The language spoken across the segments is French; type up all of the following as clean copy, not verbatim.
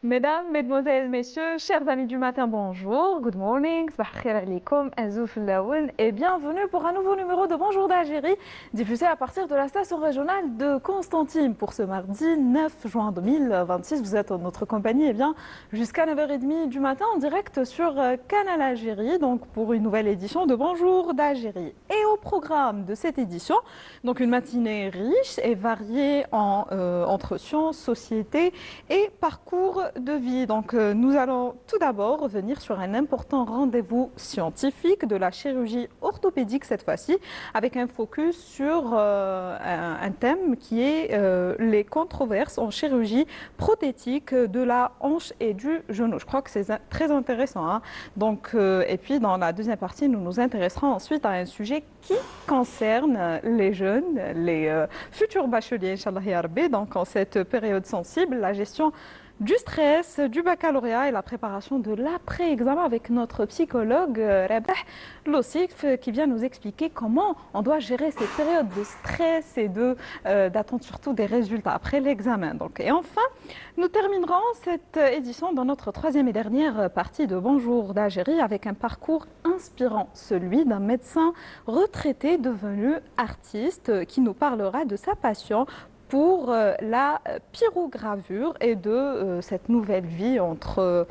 Mesdames, Mesdemoiselles, Messieurs, chers amis du matin, bonjour, good morning, صباح الخير عليكم, Azouf Laouen, et bienvenue pour un nouveau numéro de Bonjour d'Algérie, diffusé à partir de la station régionale de Constantine. Pour ce mardi 9 juin 2026, vous êtes en notre compagnie jusqu'à 9h30 du matin en direct sur Canal Algérie, donc pour une nouvelle édition de Bonjour d'Algérie. Et au programme de cette édition, donc une matinée riche et variée entre sciences, société et parcours de vie. Donc, nous allons tout d'abord revenir sur un important rendez-vous scientifique de la chirurgie orthopédique cette fois-ci, avec un focus sur un thème qui est les controverses en chirurgie prothétique de la hanche et du genou. Je crois que c'est très intéressant, hein. Donc, et puis dans la deuxième partie, nous nous intéresserons ensuite à un sujet qui concerne les jeunes, les futurs bacheliers, Inch'Allah ya Rabbi, donc en cette période sensible, la gestion du stress, du baccalauréat et la préparation de l'après-examen avec notre psychologue Rabah Lossif qui vient nous expliquer comment on doit gérer ces périodes de stress et d'attente surtout des résultats après l'examen. Donc, et enfin, nous terminerons cette édition dans notre troisième et dernière partie de Bonjour d'Algérie avec un parcours inspirant, celui d'un médecin retraité devenu artiste qui nous parlera de sa passion pour la pyrogravure et de cette nouvelle vie entre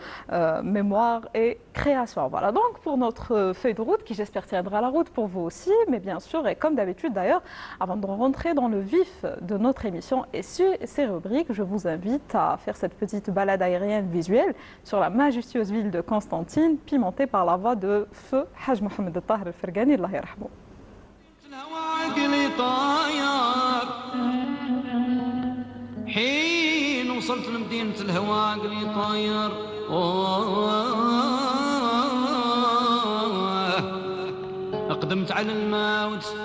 mémoire et création. Voilà donc pour notre feuille de route qui j'espère tiendra la route pour vous aussi, mais bien sûr et comme d'habitude d'ailleurs, avant de rentrer dans le vif de notre émission et sur ces rubriques, je vous invite à faire cette petite balade aérienne visuelle sur la majestueuse ville de Constantine, pimentée par la voix de feu Haj Mohamed Tahir El-Fergani, Allah yarhamou. حين وصلت لمدينة الهواء عقلي طاير أقدمت على الموت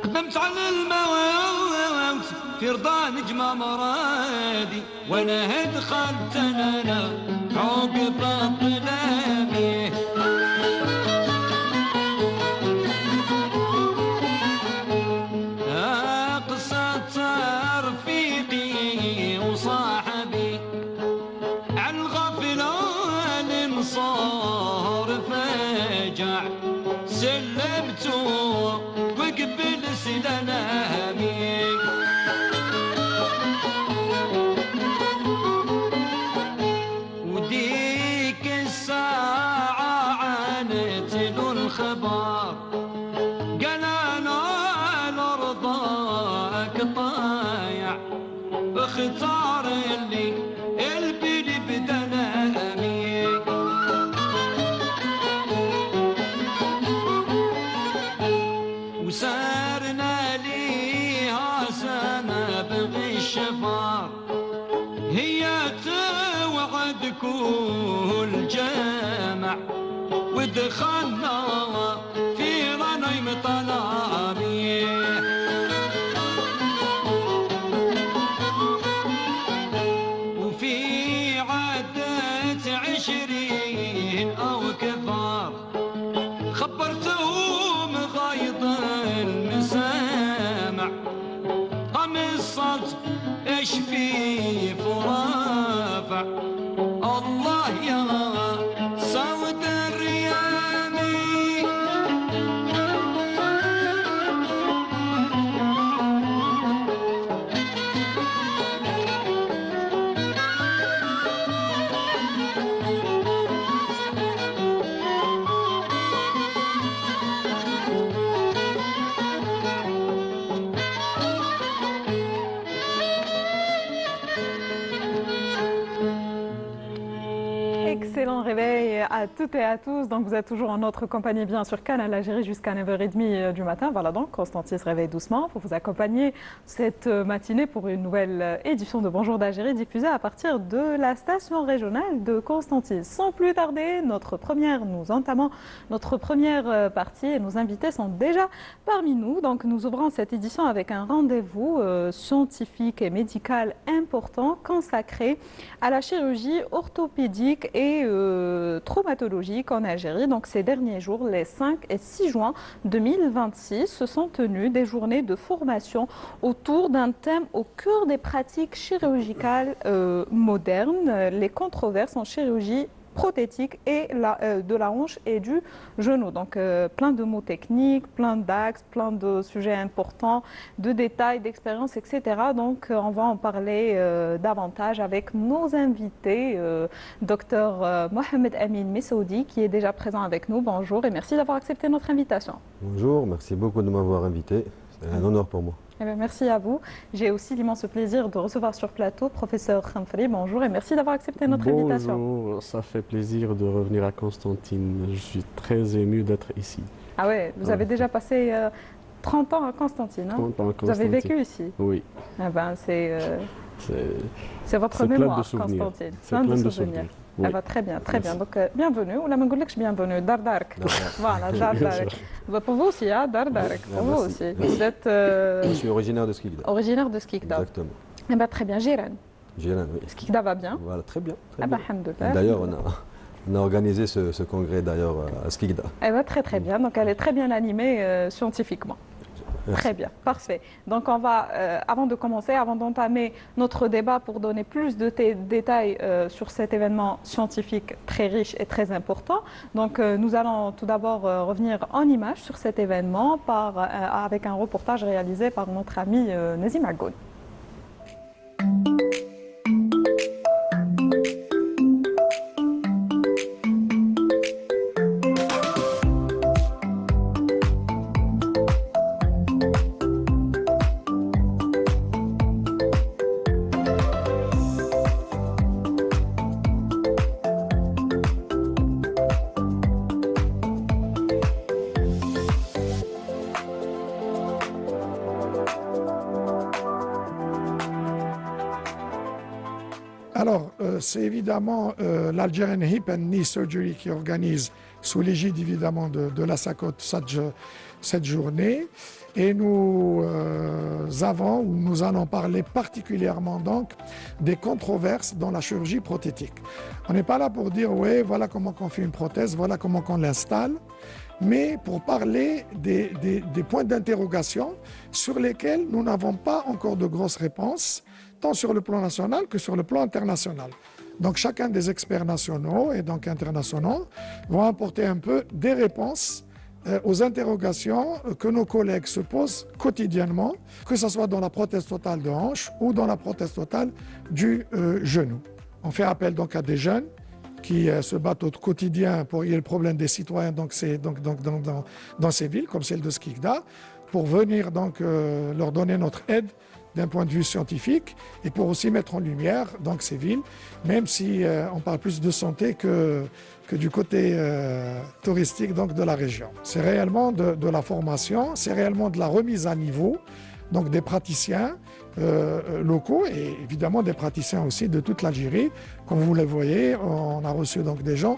قدمت على الموت في رضا نجمة مرادي وانا دخلت انا عقب الظلامي وديك الساعة عانت له الخبر قال أنا لرضاك طايع اختار اللي البلي بدنامي وسارنا ليها سما بغي الشفار هي توعد كل جامع ودخلنا في رنيم طلامي وفي عدة 20 أو كثار خبرتهم غيض المسامع قمصت ايش في فرافع الله يا سود الريامي Excellent réveil à toutes et à tous. Donc vous êtes toujours en notre compagnie bien sûr Canal Algérie jusqu'à 9h30 du matin. Voilà donc Constantine se réveille doucement pour vous accompagner cette matinée pour une nouvelle édition de Bonjour d'Algérie diffusée à partir de la station régionale de Constantine. Sans plus tarder, nous entamons notre première partie et nos invités sont déjà parmi nous. Donc nous ouvrons cette édition avec un rendez-vous scientifique et médical important consacré à la chirurgie orthopédique et traumatologique en Algérie. Donc ces derniers jours, les 5 et 6 juin 2026, se sont tenues des journées de formation autour d'un thème au cœur des pratiques chirurgicales modernes, les controverses en chirurgie prothétique et de la hanche et du genou. Donc plein de mots techniques, plein d'axes, plein de sujets importants, de détails, d'expériences, etc. Donc on va en parler davantage avec nos invités, docteur Mohamed Amin Messoudi, qui est déjà présent avec nous. Bonjour et merci d'avoir accepté notre invitation. Bonjour, merci beaucoup de m'avoir invité. C'est un honneur pour moi. Eh bien, merci à vous. J'ai aussi l'immense plaisir de recevoir sur plateau professeur Khamfri. Bonjour et merci d'avoir accepté notre invitation. Bonjour, ça fait plaisir de revenir à Constantine. Je suis très ému d'être ici. Ah ouais, vous avez déjà passé 30 ans à Constantine. Hein? 30 ans à Vous avez Constantine. vécu ici. Oui. Ah ben, c'est votre c'est plein mémoire, de souvenirs. Constantine. C'est plein de souvenirs. Oui. Ah bah, très bien, très bien. Merci. Donc, bienvenue. Ou là, je ne bienvenue. Dardark. Voilà, Dardark. Bah, pour vous aussi, hein, Dardark. Pour vous Merci. aussi. Merci. Vous êtes Je suis originaire de Skikda. originaire de Skikda. Exactement. Eh ben, très bien, Jiran. Gélan, oui. Skikda va bien. Voilà, très bien. Très Ah bah, bien. alhamdoulilah. D'ailleurs, on a organisé ce congrès d'ailleurs à Skikda. Eh ben, très très bien. Donc elle est très bien animée scientifiquement. Merci. Très bien, parfait. Donc on va, avant de commencer, avant d'entamer notre débat pour donner plus de détails sur cet événement scientifique très riche et très important, donc nous allons tout d'abord revenir en images sur cet événement avec un reportage réalisé par notre ami Nazim Agoun. Alors, c'est évidemment l'Algerian Hip and Knee Surgery qui organise, sous l'égide évidemment de la SACOT, cette journée. Et nous nous allons parler particulièrement donc des controverses dans la chirurgie prothétique. On n'est pas là pour dire, oui, voilà comment on fait une prothèse, voilà comment on l'installe, mais pour parler des points d'interrogation sur lesquels nous n'avons pas encore de grosses réponses, tant sur le plan national que sur le plan international. Donc chacun des experts nationaux et donc internationaux vont apporter un peu des réponses aux interrogations que nos collègues se posent quotidiennement, que ce soit dans la prothèse totale de hanche ou dans la prothèse totale du genou. On fait appel donc à des jeunes qui se battent au quotidien pour régler le problème des citoyens dans ces villes, comme celle de Skikda, pour venir donc leur donner notre aide d'un point de vue scientifique et pour aussi mettre en lumière donc ces villes, même si on parle plus de santé que du côté touristique donc de la région. C'est réellement de la formation, c'est réellement de la remise à niveau donc des praticiens locaux et évidemment des praticiens aussi de toute l'Algérie. Comme vous le voyez, on a reçu donc des gens,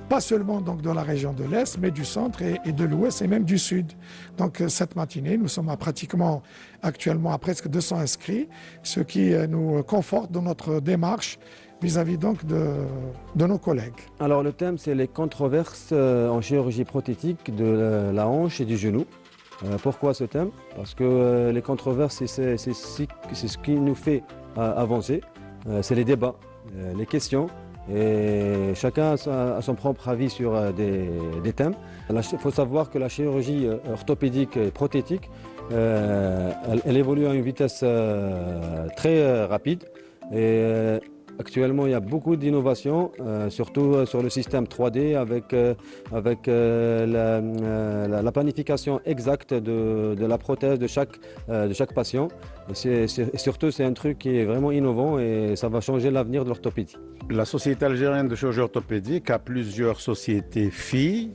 pas seulement donc de la région de l'Est, mais du centre et de l'Ouest et même du Sud. Donc cette matinée, nous sommes actuellement à presque 200 inscrits, ce qui nous conforte dans notre démarche vis-à-vis donc de nos collègues. Alors le thème, c'est les controverses en chirurgie prothétique de la hanche et du genou. Pourquoi ce thème? Parce que les controverses, c'est ce qui nous fait avancer. C'est les débats, les questions. Et chacun a son propre avis sur des thèmes. Il faut savoir que la chirurgie orthopédique et prothétique, elle évolue à une vitesse très rapide. Et actuellement, il y a beaucoup d'innovations, surtout sur le système 3D avec la planification exacte de la prothèse de chaque patient. Et surtout, c'est un truc qui est vraiment innovant et ça va changer l'avenir de l'orthopédie. La Société algérienne de chirurgie orthopédique a plusieurs sociétés filles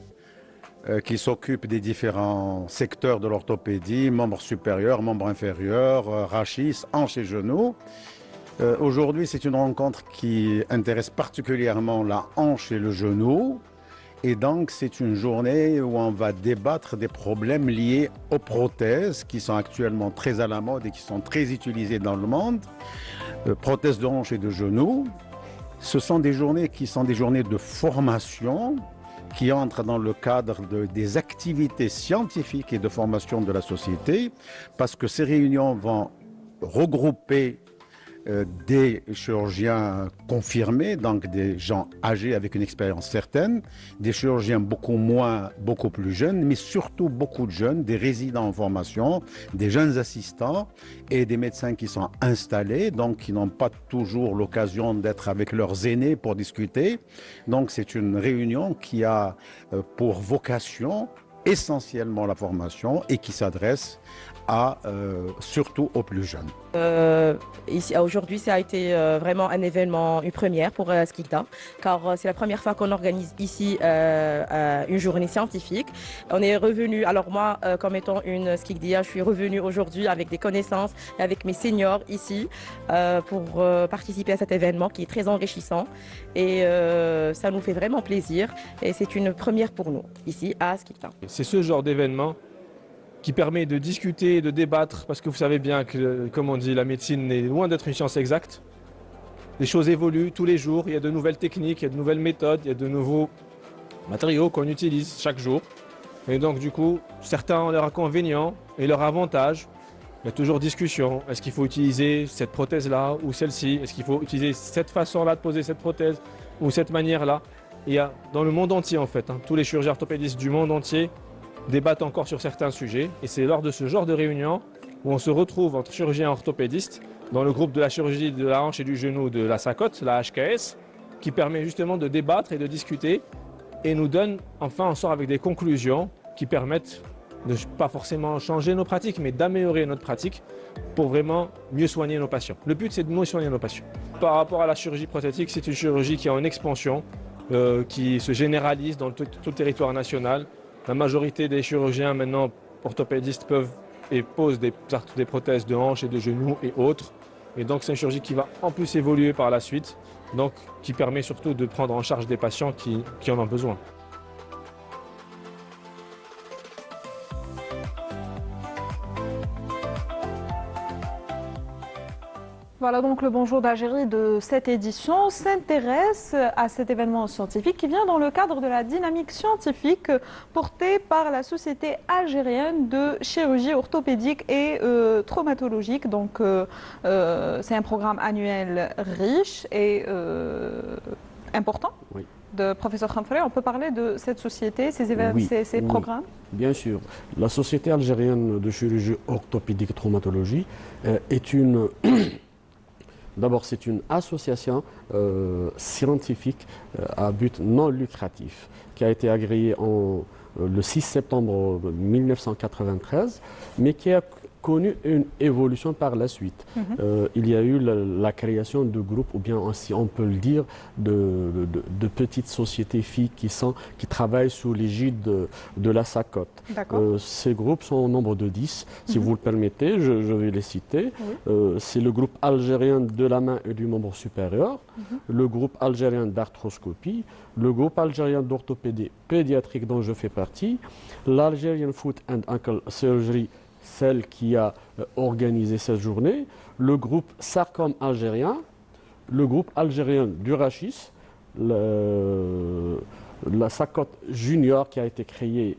qui s'occupent des différents secteurs de l'orthopédie, membres supérieurs, membres inférieurs, rachis, hanches et genoux. Aujourd'hui, c'est une rencontre qui intéresse particulièrement la hanche et le genou. Et donc, c'est une journée où on va débattre des problèmes liés aux prothèses qui sont actuellement très à la mode et qui sont très utilisées dans le monde. Prothèses de hanche et de genou. Ce sont des journées qui sont des journées de formation qui entrent dans le cadre des activités scientifiques et de formation de la société, parce que ces réunions vont regrouper des chirurgiens confirmés, donc des gens âgés avec une expérience certaine, des chirurgiens beaucoup plus jeunes, mais surtout beaucoup de jeunes, des résidents en formation, des jeunes assistants et des médecins qui sont installés, donc qui n'ont pas toujours l'occasion d'être avec leurs aînés pour discuter. Donc c'est une réunion qui a pour vocation essentiellement la formation et qui s'adresse surtout aux plus jeunes. Aujourd'hui, ça a été vraiment un événement, une première pour Skikda, car c'est la première fois qu'on organise ici une journée scientifique. On est revenu, alors moi, comme étant une Skikdia, je suis revenue aujourd'hui avec des connaissances, avec mes seniors ici, pour participer à cet événement qui est très enrichissant. Et ça nous fait vraiment plaisir. Et c'est une première pour nous, ici à Skikda. C'est ce genre d'événement qui permet de discuter, de débattre, parce que vous savez bien que, comme on dit, la médecine est loin d'être une science exacte. Les choses évoluent tous les jours, il y a de nouvelles techniques, il y a de nouvelles méthodes, il y a de nouveaux matériaux qu'on utilise chaque jour. Et donc du coup, certains ont leurs inconvénients et leurs avantages. Il y a toujours discussion. Est-ce qu'il faut utiliser cette prothèse-là ou celle-ci? Est-ce qu'il faut utiliser cette façon-là de poser cette prothèse ou cette manière-là? Il y a dans le monde entier en fait, tous les chirurgiens orthopédistes du monde entier débattent encore sur certains sujets, et c'est lors de ce genre de réunion où on se retrouve entre chirurgiens orthopédistes dans le groupe de la chirurgie de la hanche et du genou de la SACOT, la HKS, qui permet justement de débattre et de discuter et nous donne, enfin on sort avec des conclusions qui permettent de pas forcément changer nos pratiques, mais d'améliorer notre pratique pour vraiment mieux soigner nos patients. Le but c'est de mieux soigner nos patients. Par rapport à la chirurgie prothétique, c'est une chirurgie qui est en expansion, qui se généralise dans tout le territoire national. La majorité des chirurgiens maintenant orthopédistes peuvent et posent des prothèses de hanches et de genoux et autres. Et donc c'est une chirurgie qui va en plus évoluer par la suite, donc qui permet surtout de prendre en charge des patients qui en ont besoin. Voilà donc le bonjour d'Algérie de cette édition s'intéresse à cet événement scientifique qui vient dans le cadre de la dynamique scientifique portée par la Société algérienne de chirurgie orthopédique et traumatologique. Donc c'est un programme annuel riche et important. Oui. De professeur Khamfari, on peut parler de cette société, ces programmes? Bien sûr. La Société algérienne de chirurgie orthopédique et traumatologie est une... D'abord, c'est une association scientifique à but non lucratif qui a été agréée le 6 septembre 1993, mais qui a connu une évolution par la suite. Il y a eu la création de groupes, ou bien si on peut le dire, de petites sociétés filles qui travaillent sous l'égide de la SACOT. Ces groupes sont au nombre de 10. Si vous le permettez, je vais les citer. C'est le groupe algérien de la main et du membre supérieur, le groupe algérien d'arthroscopie, le groupe algérien d'orthopédie pédiatrique dont je fais partie, l'Algerian Foot and Ankle Surgery, celle qui a organisé cette journée, le groupe Sarcom algérien, le groupe algérien du rachis, la SACOT Junior qui a été créée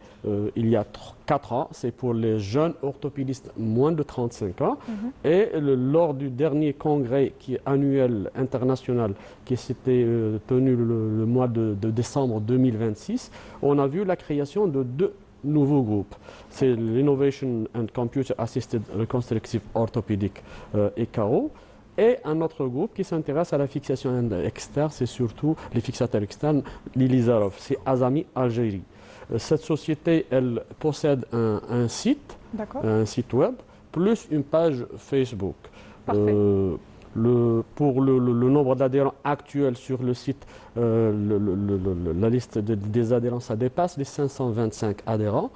il y a 4 ans, c'est pour les jeunes orthopédistes moins de 35 ans. Et lors du dernier congrès annuel international qui s'était tenu le mois de décembre 2026, on a vu la création de 2 nouveaux groupes. C'est l'Innovation and Computer Assisted Reconstructive Orthopedic ECAO, et un autre groupe qui s'intéresse à la fixation externe, c'est surtout les fixateurs externes, l'Ilizarov, c'est Azami Algérie. Cette société, elle possède un site web, plus une page Facebook. Pour le nombre d'adhérents actuels sur le site, la liste des adhérents, ça dépasse les 525 adhérents,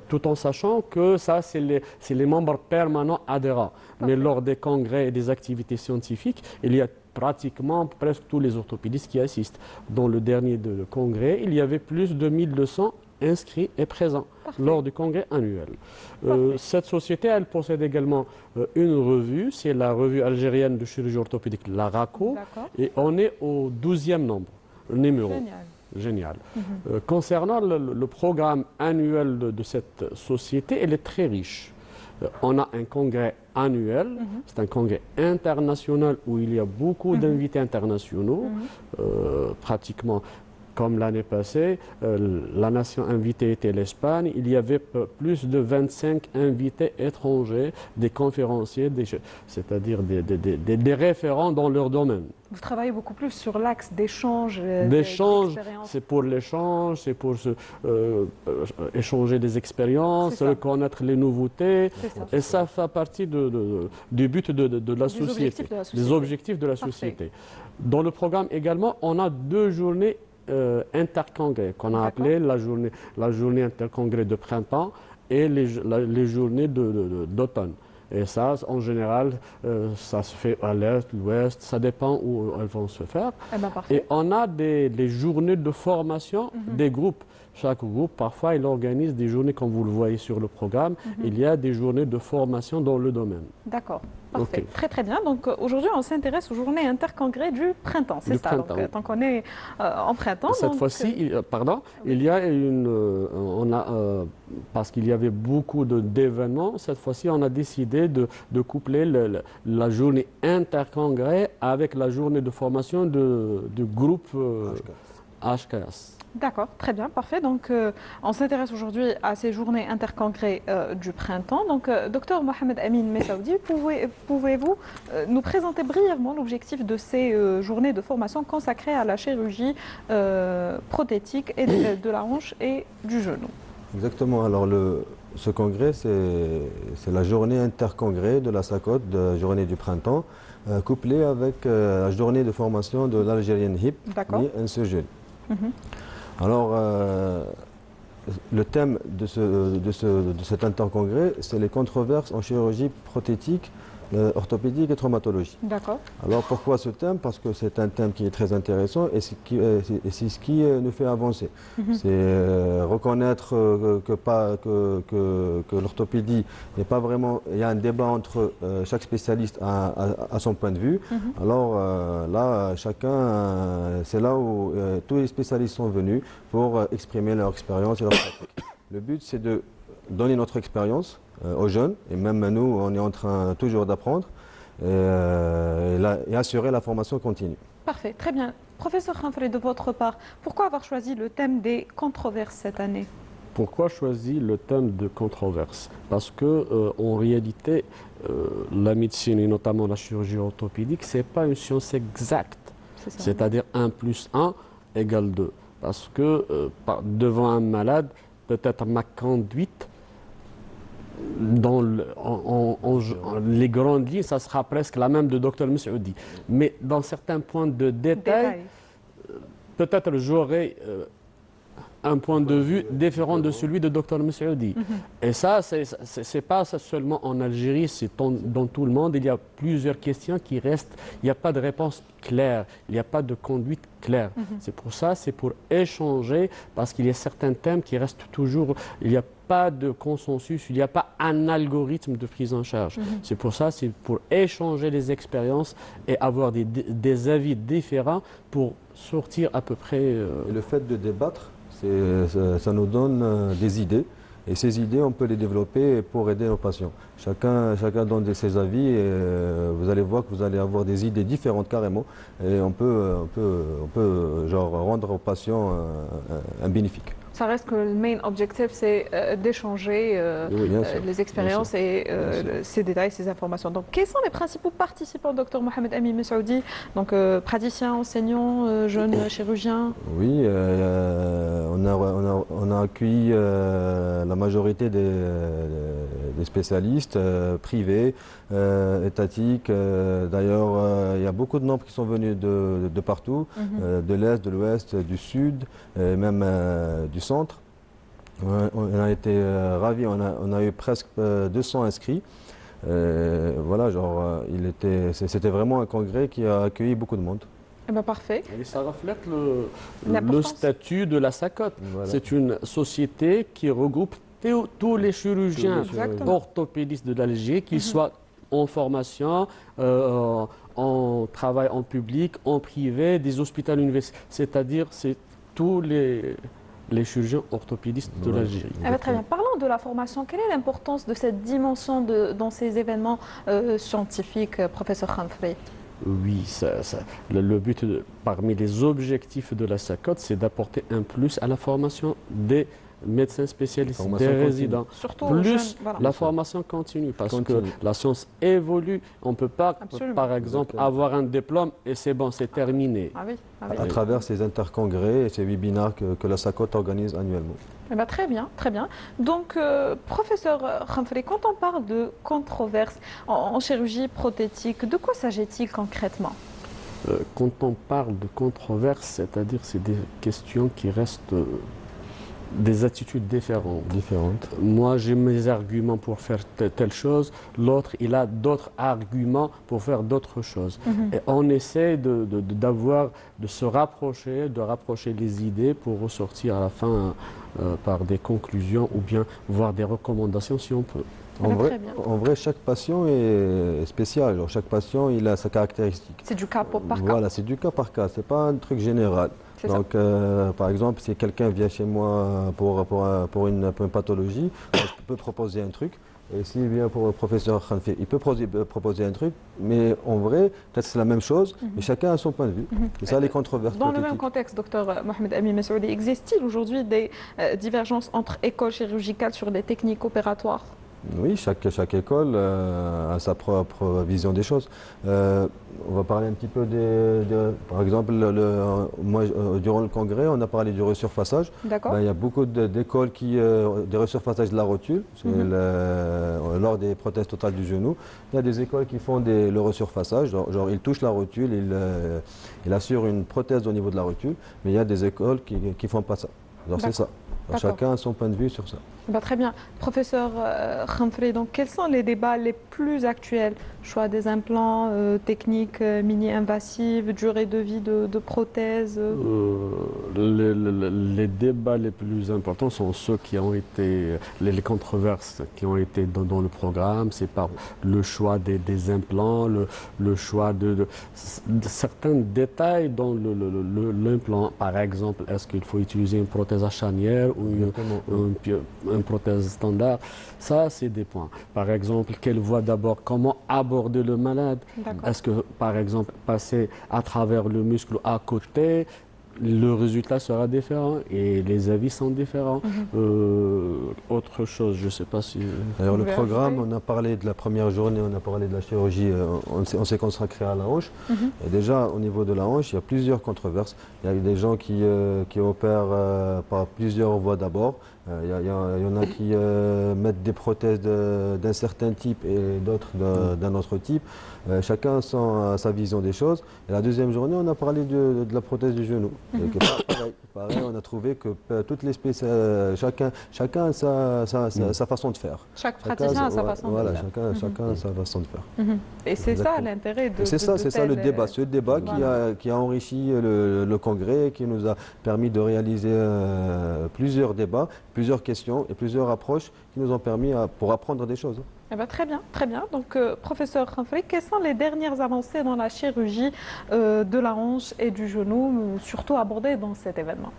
tout en sachant que ça, c'est les membres permanents adhérents. Mais lors des congrès et des activités scientifiques, il y a pratiquement presque tous les orthopédistes qui assistent. Dans le dernier congrès, il y avait plus de 1200 inscrits et présents Parfait. lors du congrès annuel. Parfait. Cette société, elle possède également une revue, c'est la revue algérienne de chirurgie orthopédique, la RACO, D'accord. et on est au 12e numéro. Génial. Génial. Concernant le programme annuel de cette société, elle est très riche. On a un congrès annuel, c'est un congrès international où il y a beaucoup d'invités internationaux, pratiquement comme l'année passée, la nation invitée était l'Espagne. Il y avait plus de 25 invités étrangers, des conférenciers, c'est-à-dire des référents dans leur domaine. Vous travaillez beaucoup plus sur l'axe d'échange. D'échange, d'expérience. c'est pour l'échange, c'est pour échanger des expériences, C'est ça. reconnaître les nouveautés. C'est ça. Et ça fait partie du but de la Des société, objectifs de la société. des objectifs de la Parfait. société. Dans le programme également, on a 2 journées intercongrès qu'on a D'accord. appelées la journée intercongrès de printemps et les journées d'automne. Et ça, en général, ça se fait à l'est, l'ouest, ça dépend où elles vont se faire. Eh ben, parfait. Et on a des journées de formation des groupes. Chaque groupe, parfois, il organise des journées, comme vous le voyez sur le programme. Il y a des journées de formation dans le domaine. D'accord. Parfait. Ok. Très très bien. Donc aujourd'hui, on s'intéresse aux journées intercongrès du printemps. C'est Du ça. printemps, Donc, oui. tant qu'on est en printemps. Cette donc, fois-ci, il y a parce qu'il y avait beaucoup d'événements, cette fois-ci, on a décidé de coupler la journée intercongrès avec la journée de formation du groupe HKS. D'accord, très bien, parfait. Donc, on s'intéresse aujourd'hui à ces journées intercongrès du printemps. Donc, docteur Mohamed Amin Messaoudi, pouvez-vous nous présenter brièvement l'objectif de ces journées de formation consacrées à la chirurgie prothétique et de la hanche et du genou? Exactement. Alors, ce congrès, c'est la journée intercongrès de la SACOT, de la journée du printemps, couplée avec la journée de formation de l'Algérienne HIP, D'accord. ni un seul jeune. Alors, le thème de cet intercongrès, c'est les controverses en chirurgie prothétique, orthopédique et traumatologie. D'accord. Alors pourquoi ce thème? Parce que c'est un thème qui est très intéressant et c'est ce qui nous fait avancer. C'est reconnaître que l'orthopédie n'est pas vraiment... Il y a un débat entre chaque spécialiste à son point de vue. Alors là, c'est là où tous les spécialistes sont venus pour exprimer leur expérience et leur pratique. Le but, c'est de donner notre expérience aux jeunes, et même nous, on est en train toujours d'apprendre et assurer la formation continue. Parfait, très bien. Professeur Humphrey, de votre part, pourquoi avoir choisi le thème des controverses cette année? Pourquoi choisir le thème de controverse? Parce que en réalité, la médecine et notamment la chirurgie orthopédique, c'est pas une science exacte. C'est ça. C'est-à-dire 1 plus 1 égale 2. Parce que devant un malade, peut-être ma conduite, dans les grandes lignes, ça sera presque la même de Dr Messaoudi. Mais dans certains points de détail, peut-être j'aurai un point de vue différent de celui de Dr Messaoudi. Et ça, c'est pas ça seulement en Algérie, c'est dans tout le monde. Il y a plusieurs questions qui restent. Il n'y a pas de réponse claire. Il n'y a pas de conduite claire. C'est pour ça, c'est pour échanger, parce qu'il y a certains thèmes qui restent toujours. Il n'y a pas de consensus, il n'y a pas un algorithme de prise en charge. C'est pour ça, c'est pour échanger les expériences et avoir des avis différents pour sortir à peu près. Et le fait de débattre, ça nous donne des idées. Et ces idées, on peut les développer pour aider nos patients. Chacun donne ses avis et vous allez voir que vous allez avoir des idées différentes carrément. Et on peut genre, rendre aux patients un bénéfique. Ça reste que le main objectif, c'est d'échanger Oui, bien sûr. les expériences et ces détails, ces informations. Donc, quels sont les principaux participants, docteur Mohamed Amin Messaoudi? Donc, praticiens, enseignants, jeunes chirurgiens? Oui, on a accueilli la majorité des spécialistes privés, étatiques. D'ailleurs, il y a beaucoup de nombres qui sont venus de partout, de l'Est, de l'Ouest, du Sud, et même du centre. On a été ravis, on a eu presque 200 inscrits. Voilà, genre, c'était vraiment un congrès qui a accueilli beaucoup de monde. Eh ben, parfait. Et ça reflète le L'importance. statut de la SACOT. Voilà. C'est une société qui regroupe tous les chirurgiens Exactement. orthopédistes de l'Algérie, qu'ils soient en formation, en travail en public, en privé, des hôpitaux universitaires. C'est-à-dire, c'est tous les chirurgiens orthopédistes de l'Algérie. Eh ben, très bien. Parlons de la formation. Quelle est l'importance de cette dimension dans ces événements scientifiques, professeur Khamfri? Oui, le but, parmi les objectifs de la SACOT, c'est d'apporter un plus à la formation des médecins spécialistes, des Formation continue. résidents. Surtout aux Plus jeunes, voilà. la formation continue, parce Continue. que la science évolue. On ne peut pas, Absolument. par exemple, Exactement. avoir un diplôme et c'est bon, c'est terminé. Ah oui, ah oui. À travers ces intercongrès et ces webinaires que la SACOT organise annuellement. Eh ben, très bien, très bien. Donc, professeur Khamfri, quand on parle de controverse en chirurgie prothétique, de quoi s'agit-il concrètement? Quand on parle de controverse, c'est-à-dire c'est des questions qui restent des attitudes différentes. Moi, j'ai mes arguments pour faire telle chose, l'autre, il a d'autres arguments pour faire d'autres choses. Et on essaie de se rapprocher, de rapprocher les idées pour ressortir à la fin par des conclusions ou bien voir des recommandations si on peut. Très bien. Chaque patient est spécial. Alors, chaque patient, il a sa caractéristique. C'est du cas par cas. Voilà, c'est du cas par cas. C'est pas un truc général. C'est ça. Donc, par exemple, si quelqu'un vient chez moi pour une pathologie, moi, je peux proposer un truc. Et s'il vient pour le professeur Khamfri, il peut proposer un truc, mais en vrai, peut-être c'est la même chose, mais chacun a son point de vue. C'est ça les controverses Dans le même prothétiques. contexte, docteur Mohamed Amin Messoudi, existe-t-il aujourd'hui des divergences entre écoles chirurgicales sur des techniques opératoires? Oui, chaque école a sa propre vision des choses. On va parler un petit peu par exemple, moi, durant le congrès, on a parlé du resurfaçage. D'accord. Il y a beaucoup d'écoles qui des resurfaçages de la rotule, c'est lors des prothèses totales du genou. Il y a des écoles qui font le resurfaçage, genre ils touchent la rotule, ils assurent une prothèse au niveau de la rotule, mais il y a des écoles qui font pas ça. Alors c'est ça. Alors, D'accord. chacun a son point de vue sur ça. Bah, très bien. Professeur Khamfri, donc quels sont les débats les plus actuels? Choix des implants, techniques mini-invasives, durée de vie de prothèses Les débats les plus importants sont ceux qui ont été, les controverses qui ont été dans le programme. C'est par le choix des implants, le choix de certains détails dans l'implant. Par exemple, est-ce qu'il faut utiliser une prothèse à charnière ou une prothèse standard? Ça, c'est des points. Par exemple, quelle voie d'abord? Comment aborder le malade? D'accord. Est-ce que, par exemple, passer à travers le muscle à côté, le résultat sera différent et les avis sont différents. Autre chose, je ne sais pas si... D'ailleurs, le pouvez programme, ajouter on a parlé de la première journée, on a parlé de la chirurgie, on s'est consacré à la hanche. Et déjà, au niveau de la hanche, il y a plusieurs controverses. Il y a des gens qui opèrent par plusieurs voies d'abord. Il y en a qui mettent des prothèses d'un certain type et d'autres d'un autre type. Chacun a sa vision des choses. Et la deuxième journée, on a parlé de la prothèse du genou. Et que pareil, on a trouvé que toutes les chacun a sa façon de faire. Chaque praticien a sa façon de Voilà, faire. chacun a sa façon de faire. Et c'est ça Exactement. l'intérêt de C'est ça le tels, débat. Ce débat voilà. qui a enrichi le congrès, qui nous a permis de réaliser plusieurs débats, plusieurs questions et plusieurs approches qui nous ont permis pour apprendre des choses. Eh ben, très bien, très bien. Donc, professeur Khamfri, quelles sont les dernières avancées dans la chirurgie de la hanche et du genou, surtout abordées dans cet événement?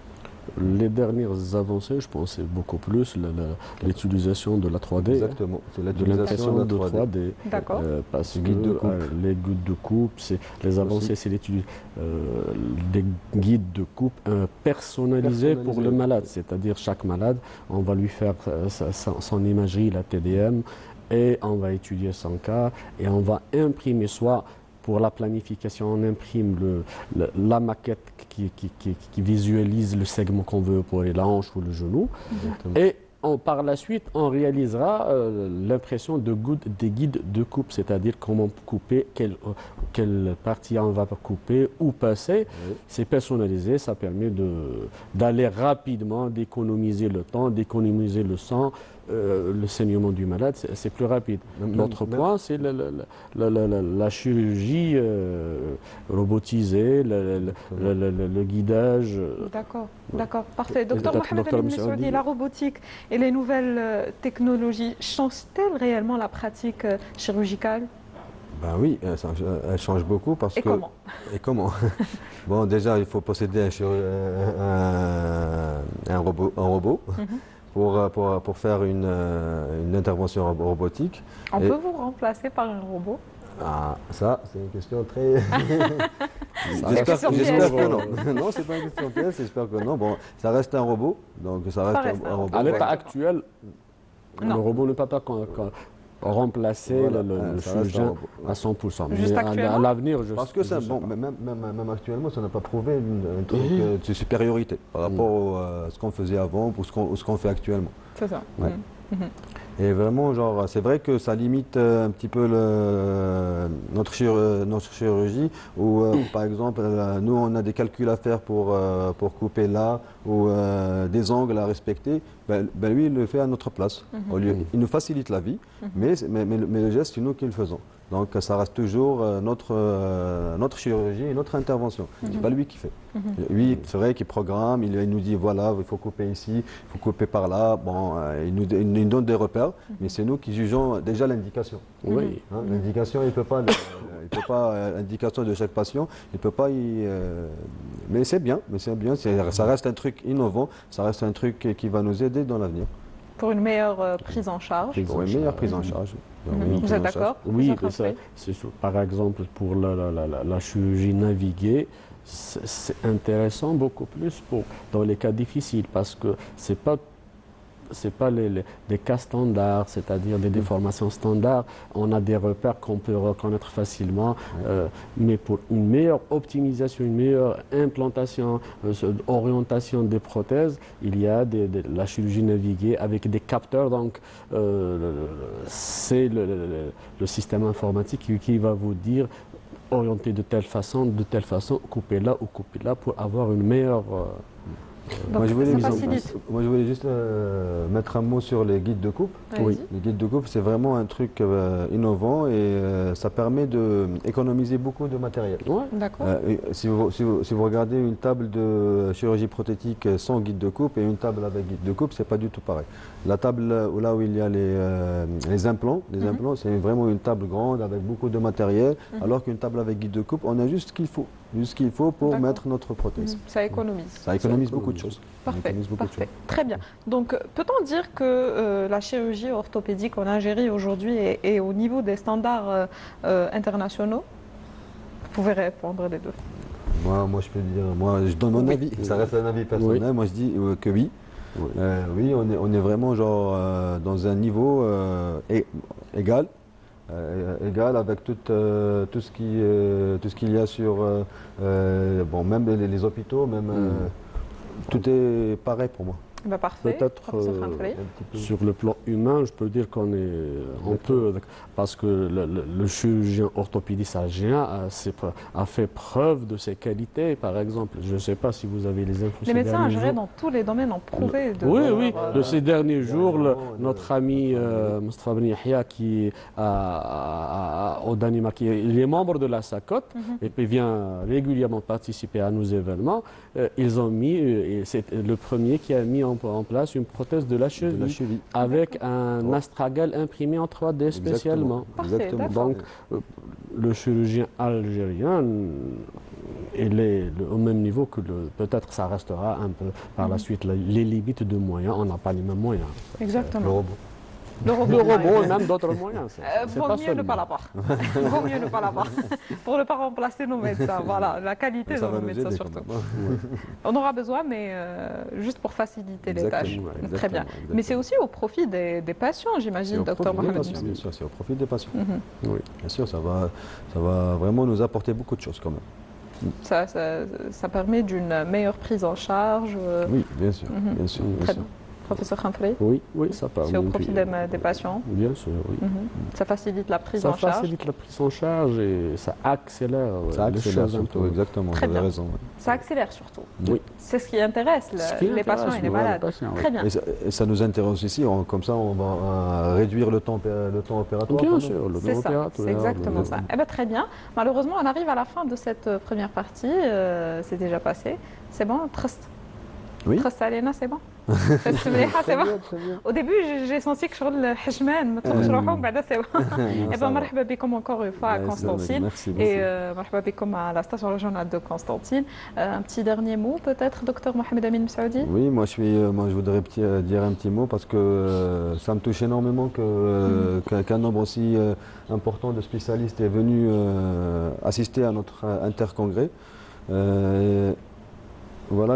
Les dernières avancées, je pense, c'est beaucoup plus l'utilisation de la 3D. Exactement, c'est De l'utilisation l'impression de la 3D. D'accord. Parce Guide que de coupe. les guides de coupe, les avancées, c'est des guides de coupe personnalisés pour le malade. C'est-à-dire chaque malade, on va lui faire son imagerie, la TDM, et on va étudier son cas, et on va imprimer soit pour la planification, on imprime la maquette qui visualise le segment qu'on veut pour la hanche ou le genou. Et par la suite, on réalisera l'impression des guides de coupe, c'est-à-dire comment couper, quelle partie on va couper, où passer. Oui. C'est personnalisé, ça permet d'aller rapidement, d'économiser le temps, d'économiser le sang. le saignement du malade, c'est plus rapide. Même- L'autre même- point, c'est la chirurgie robotisée, le guidage. D'accord, Ouais. d'accord, parfait. Docteur peut-être Mohamed docteur El Moussaoudi. Messoudi, la robotique et les nouvelles technologies changent-elles réellement la pratique chirurgicale? Ben oui, elle change beaucoup parce Et que... comment? Et comment? Bon, déjà, il faut posséder un robot Mhm. pour faire une intervention robotique. On Et- peut vous remplacer par un robot? Ah, ça, c'est une question très... question J'espère piège. que non. Non, c'est pas une question piège, j'espère que non. Bon, ça reste un robot, donc ça reste un robot. À l'état Exactement. actuel, le Non. robot ne peut pas remplacer Voilà, le ça reste un chirurgien robot. à 100%. Juste Mais actuellement à l'avenir, je Parce que ça, je sais bon, pas. même actuellement, ça n'a pas prouvé un truc de supériorité par rapport à ce qu'on faisait avant ou ce qu'on fait actuellement. C'est ça. Ouais. Mhm. Et vraiment, genre, c'est vrai que ça limite un petit peu notre chirurgie, où, par exemple, nous, on a des calculs à faire pour couper là, ou des angles à respecter. Ben, lui, il le fait à notre place. Il nous facilite la vie, mais le geste, c'est nous qui le faisons. Donc, ça reste toujours notre chirurgie et notre intervention. C'est pas lui qui fait. Lui, c'est vrai qu'il programme, il nous dit, voilà, il faut couper ici, il faut couper par là. Bon, il nous donne des repères, mais c'est nous qui jugeons déjà l'indication. Oui. Hein, l'indication, il peut pas, l'indication de chaque patient, il peut pas mais c'est bien, ça reste un truc innovant, ça reste un truc qui va nous aider dans l'avenir Pour une meilleure prise en charge. pour une meilleure prise en charge. Vous êtes d'accord? Oui, Vous mais êtes ça, rassuré? par exemple, pour la chirurgie naviguée, c'est intéressant beaucoup plus dans les cas difficiles parce que c'est pas des cas standards, c'est-à-dire des déformations standards. On a des repères qu'on peut reconnaître facilement, mais pour une meilleure optimisation, une meilleure implantation, orientation des prothèses, il y a la chirurgie naviguée avec des capteurs. Donc, c'est le système informatique qui va vous dire orienter de telle façon, couper là ou couper là pour avoir une meilleure... Donc, Moi, je voulais, ça facilite. juste mettre un mot sur les guides de coupe. Allez-y. Les guides de coupe, c'est vraiment un truc innovant et ça permet d'économiser beaucoup de matériel. D'accord. Si vous regardez une table de chirurgie prothétique sans guide de coupe et une table avec guide de coupe, c'est pas du tout pareil. La table là où il y a les implants, c'est vraiment une table grande avec beaucoup de matériel, alors qu'une table avec guide de coupe, on a juste ce qu'il faut pour D'accord. mettre notre prothèse. Ça économise. Ça économise beaucoup de choses. Ça Parfait, économise beaucoup de parfait. choses. Très bien. Donc, peut-on dire que la chirurgie orthopédique en Algérie aujourd'hui est au niveau des standards internationaux? Vous pouvez répondre les deux. Moi, je peux dire, je donne mon avis. Ça reste un avis personnel. Moi, je dis que oui. Oui, on est vraiment genre dans un niveau égal. Égal avec tout ce qu'il y a sur même les hôpitaux, tout est pareil pour moi. Bah, parfait. Peut-être Professeur Khamfrey. sur le plan humain, je peux dire on peut, parce que le chirurgien orthopédiste algérien a fait preuve de ses qualités. Par exemple, je ne sais pas si vous avez les infos. Les ces médecins derniers algériens jours. dans tous les domaines ont prouvé de Oui, leur, de ces derniers jours, notre ami Mustafa Ben Yahya, qui au Danemark, il est membre de la SACOT et puis vient régulièrement participer à nos événements. Ils ont c'est le premier qui a mis en place une prothèse de la cheville, avec un astragal imprimé en 3D spécialement. Parfait, Exactement. d'accord. Donc, le chirurgien algérien, il est au même niveau que peut-être ça restera un peu par la suite les limites de moyens. On n'a pas les mêmes moyens. Le Exactement. robot. Le Le robot, même d'autres moyens. Vaut mieux ne pas l'avoir. Vaut mieux ne pas l'avoir. Pour ne pas remplacer nos médecins. Voilà, la qualité Ça de va nos nous médecins aider surtout. quand même. On aura besoin, mais juste pour faciliter les tâches. Exactement, Très bien. exactement. Mais c'est aussi au profit des patients, j'imagine, C'est au docteur profit des Mohamed. patients, bien sûr, c'est au profit des patients. Oui. Bien sûr, ça va vraiment nous apporter beaucoup de choses quand même. Ça permet d'une meilleure prise en charge. Oui, bien sûr, bien sûr, bien Très sûr. bien. professeur Khamfri? Oui, oui, ça parle. C'est au profit des patients? Bien sûr, oui. Ça facilite la prise Ça en charge? facilite la prise en charge et ça accélère, Ça les accélère choses un surtout, peu. exactement, vous Très avez bien. raison. ouais. Ça accélère surtout. Oui. C'est ce qui intéresse Ce qui les patients intéresse, et les voilà, malades. les patients, oui. Très bien. Et ça nous intéresse aussi, comme ça on va réduire le temps opératoire. Bien quand sûr, le C'est ça, opératoire, c'est exactement ça. Eh ben, très bien. Malheureusement, on arrive à la fin de cette première partie. C'est déjà passé. C'est bon, trust. Oui. Trust Alena, c'est bon. Trust Mliha, c'est bon. Au début, j'ai senti que شغل حجمان ما تفرقش روحهم بعدا c'est bon. Eh ben, مرحبا بكم encore une fois à Constantine. Merci beaucoup. Et مرحبا بكم à la station régionale de Constantine. Un petit dernier mot peut-être, docteur Mohamed Amin Msaoudi? Oui, moi je voudrais dire un petit mot parce que ça me touche énormément qu'un nombre aussi important de spécialistes est venu assister à notre intercongrès. Voilà,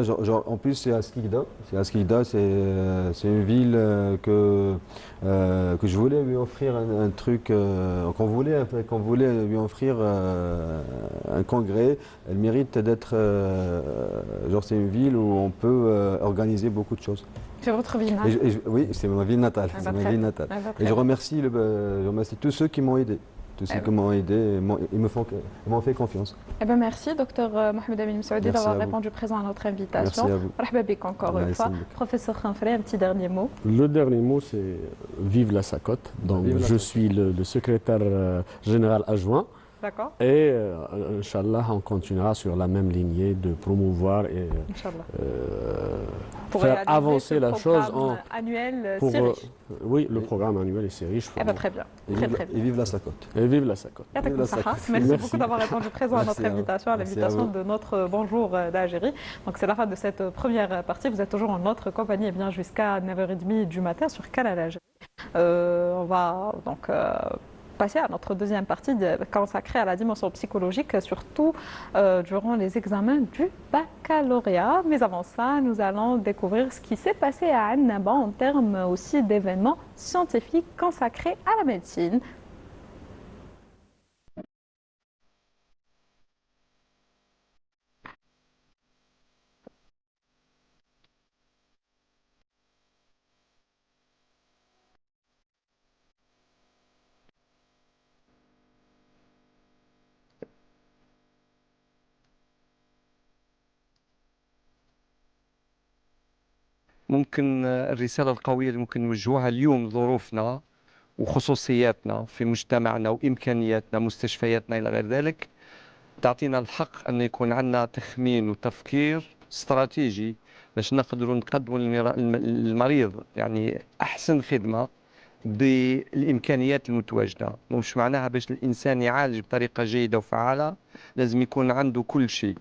en plus c'est à Skikda. C'est une ville que je voulais lui offrir un truc, qu'on voulait lui offrir un congrès. Elle mérite d'être, c'est une ville où on peut organiser beaucoup de choses. C'est votre ville natale? Oui, c'est ma ville natale. Ah bah C'est ma très ville bien. natale. Ah bah très Et je bien. remercie tous ceux qui m'ont aidé. Tous ceux qui m'ont aidé, ils m'ont fait confiance. Eh ben merci, docteur Mohamed Amin Msaoudi, Merci d'avoir à vous. répondu présent à notre invitation. Merci à vous. مرحبا بك encore Allah une fois. يسلمك. Professeur Khamfri, un petit dernier mot. Le dernier mot, c'est vive la SACOT. Donc, Vive la je SACOT. suis le secrétaire général adjoint. D'accord? Et Inch'Allah, on continuera sur la même lignée de promouvoir et Inch'Allah. faire réaliser avancer ce la chose programme annuel pour, si riche. oui, le programme annuel est si riche. Eh ben très bien. Très très bien. Et vive la Sacote. Et vive la SACOT. Yatakoum la Saha. Sacote. Merci Merci. beaucoup d'avoir répondu présent à Merci notre à vous. invitation, à Merci l'invitation à vous. de notre bonjour d'Algérie. Donc c'est la fin de cette première partie. Vous êtes toujours en notre compagnie bien jusqu'à 9h30 du matin sur Canal Algérie. On va donc passer à notre deuxième partie consacrée à la dimension psychologique, surtout durant les examens du baccalauréat. Mais avant ça, nous allons découvrir ce qui s'est passé à Annaba en termes aussi d'événements scientifiques consacrés à la médecine. ممكن الرسالة القوية اللي ممكن نوجهوها اليوم ظروفنا وخصوصياتنا في مجتمعنا وإمكانياتنا مستشفياتنا إلى غير ذلك تعطينا الحق أن يكون عندنا تخمين وتفكير استراتيجي باش نقدروا نقدموا للمريض يعني أحسن خدمة بالإمكانيات المتواجدة. مش معناها باش الإنسان يعالج بطريقة جيدة وفعالة لازم يكون عنده كل شيء.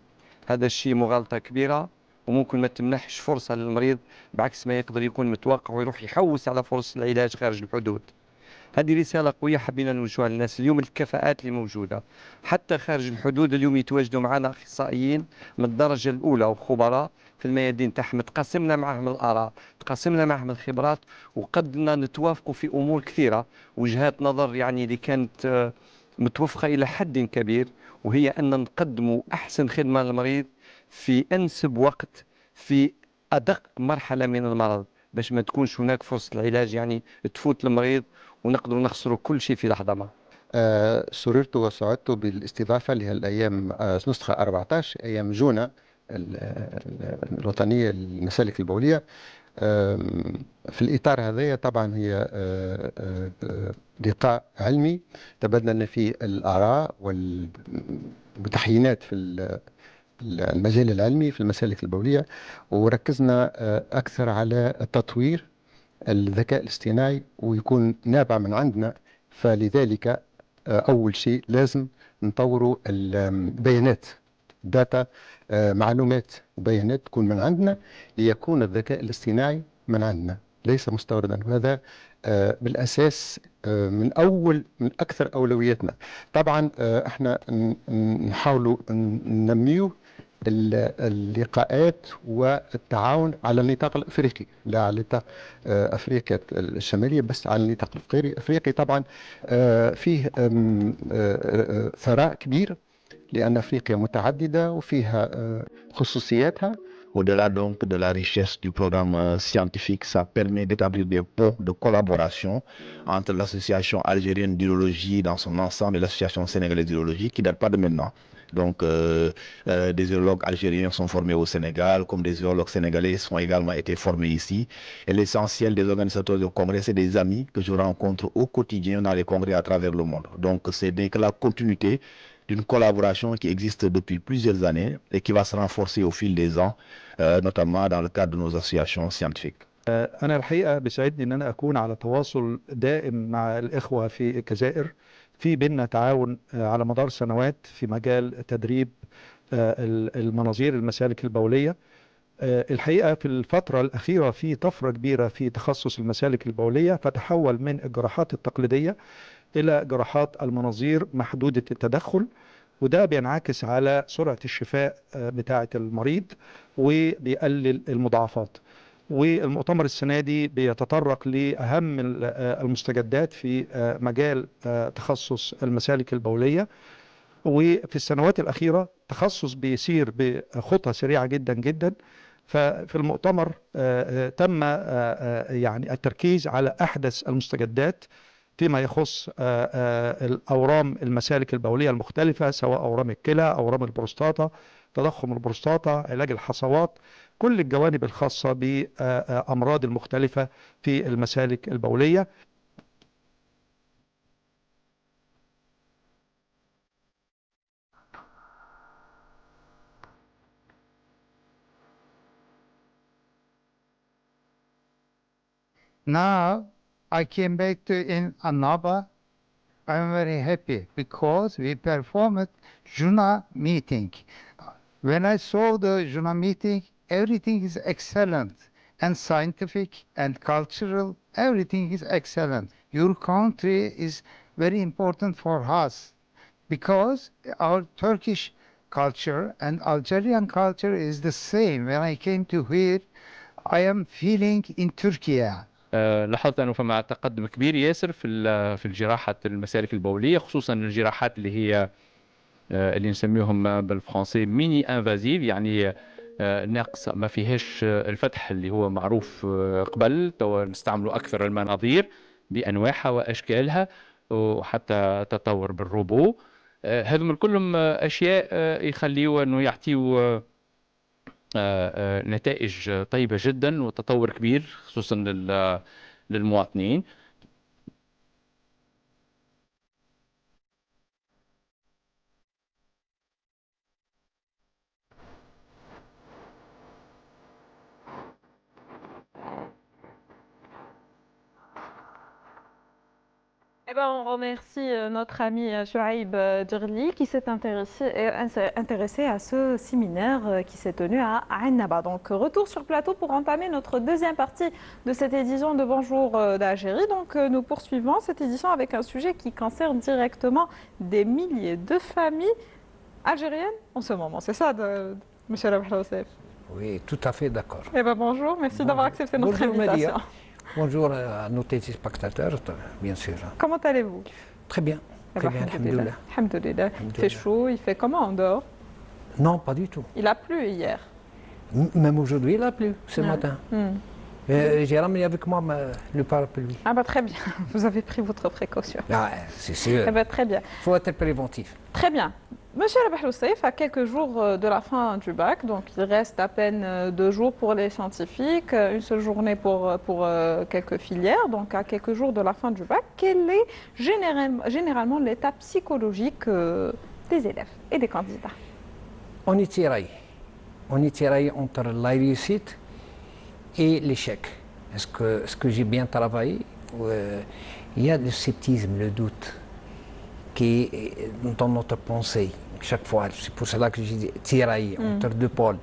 هذا الشيء مغالطة كبيرة وممكن ما تمنحش فرصة للمريض بعكس ما يقدر يكون متوقع ويروح يحوس على فرص العلاج خارج الحدود. هذه رسالة قوية حبينا نوجهها للناس اليوم. الكفاءات اللي موجودة حتى خارج الحدود اليوم يتواجدوا معنا أخصائيين من الدرجة الأولى وخبراء في الميادين تاعهم تقاسمنا معهم الآراء تقاسمنا معهم الخبرات وقدنا نتوافقوا في أمور كثيرة وجهات نظر يعني اللي كانت متوفقة إلى حد كبير وهي أن نقدموا أحسن خدمة للمريض في أنسب وقت في أدق مرحلة من المرض باش ما تكونش هناك فرصة العلاج يعني تفوت المريض ونقدروا نخسروا كل شيء في لحظة ما. سررت وسعدت بالاستضافة لهالأيام نسخة 14 أيام جونة الوطنية للمسالك البولية. في الإطار هذا طبعا هي لقاء علمي تبادلنا فيه الآراء والتحيينات في المجال العلمي في المسالك البولية وركزنا أكثر على تطوير الذكاء الاصطناعي ويكون نابع من عندنا. فلذلك أول شيء لازم نطوروا البيانات داتا معلومات وبيانات تكون من عندنا ليكون الذكاء الاصطناعي من عندنا ليس مستوردا. وهذا بالأساس من أكثر أولوياتنا. طبعا احنا نحاولوا ننميو اللقاءات والتعاون على النطاق الافريقي لا على نطاق افريقيا الشماليه بس على النطاق الافريقي. طبعا فيه ثراء كبير لان افريقيا متعدده وفيها خصوصياتها Au-delà donc de la richesse du programme scientifique, ça permet d'établir des ponts de collaboration entre l'association algérienne d'urologie dans son ensemble et l'association sénégalaise d'urologie qui ne date pas de maintenant. Donc, des urologues algériens sont formés au Sénégal, comme des urologues sénégalais sont également été formés ici. Et l'essentiel des organisateurs de congrès, c'est des amis que je rencontre au quotidien dans les congrès à travers le monde. Donc, c'est que la continuité d'une collaboration qui existe depuis plusieurs années et qui va se renforcer au fil des ans, notamment dans le cadre de nos associations scientifiques. أنا الحقيقة بيسعدني إن أنا أكون على تواصل دائم مع الإخوة في الجزائر في بيننا تعاون على مدار سنوات في مجال تدريب المناظير المسالك البولية. الحقيقة في الفترة الأخيرة في طفرة كبيرة في تخصص المسالك البولية، فتحول من الجراحات التقليدية إلى جراحات المناظير محدودة التدخل، وده بينعكس على سرعة الشفاء بتاعة المريض وبيقلل المضاعفات. والمؤتمر السنة دي بيتطرق لأهم المستجدات في مجال تخصص المسالك البولية، وفي السنوات الأخيرة تخصص بيسير بخطى سريعة جدا جدا. ففي المؤتمر تم يعني التركيز على أحدث المستجدات فيما يخص الأورام المسالك البولية المختلفة، سواء أورام الكلى، أورام البروستاتا، تضخم البروستاتا، علاج الحصوات، كل الجوانب الخاصة بأمراض المختلفة في المسالك البولية. Now I came back to in Annaba. I'm very happy because we performed Juna meeting. When I saw the Juna meeting, everything is excellent and scientific and cultural. Everything is excellent. Your country is very important for us because our Turkish culture and Algerian culture is the same. When I came to here, I am feeling in Turkey. لاحظت أنه فما تقدم كبير ياسر في الجراحة المسالك البولية، خصوصا الجراحات اللي هي اللي نسميهم بالفرنسي ميني انفازيف، يعني ناقص ما فيهاش الفتح اللي هو معروف قبل. تو نستعملوا أكثر المناظير بأنواعها وأشكالها، وحتى تطور بالروبو. هذم كلهم أشياء يخليوا أنه يعطيوا نتائج طيبة جدا وتطور كبير خصوصا للمواطنين. Eh ben, on remercie notre ami Chouaib Djerli qui s'est intéressé à ce séminaire qui s'est tenu à Annaba. Donc, retour sur plateau pour entamer notre deuxième partie de cette édition de Bonjour d'Algérie. Donc, nous poursuivons cette édition avec un sujet qui concerne directement des milliers de familles algériennes en ce moment. C'est ça, monsieur Rabah Youssef? Oui, tout à fait d'accord. Eh ben, bonjour, merci d'avoir accepté notre invitation. Média. Bonjour à nos téléspectateurs, bien sûr. Comment allez-vous? Très bien, très bien, alhamdoulilah. Alhamdoulilah. Il fait chaud, il fait comment en dehors? Non, pas du tout. Il a plu hier. Même aujourd'hui, il a plu, ce matin. J'ai ramené avec moi le parapluie. Ah bah très bien, vous avez pris votre précaution. Ah, c'est sûr. Eh ben, très bien. Il faut être préventif. Très bien. Monsieur Rabah Youssef, à quelques jours de la fin du bac, donc il reste à peine 2 jours pour les scientifiques, une seule journée pour quelques filières, donc à quelques jours de la fin du bac, quel est généralement l'état psychologique des élèves et des candidats? On est tiraillé. On est tiraillé entre la réussite et l'échec. Est-ce que j'ai bien travaillé? Il y a le sceptisme, le doute qui est dans notre pensée chaque fois. C'est pour cela que j'ai dit tiraillé entre 2 pôles.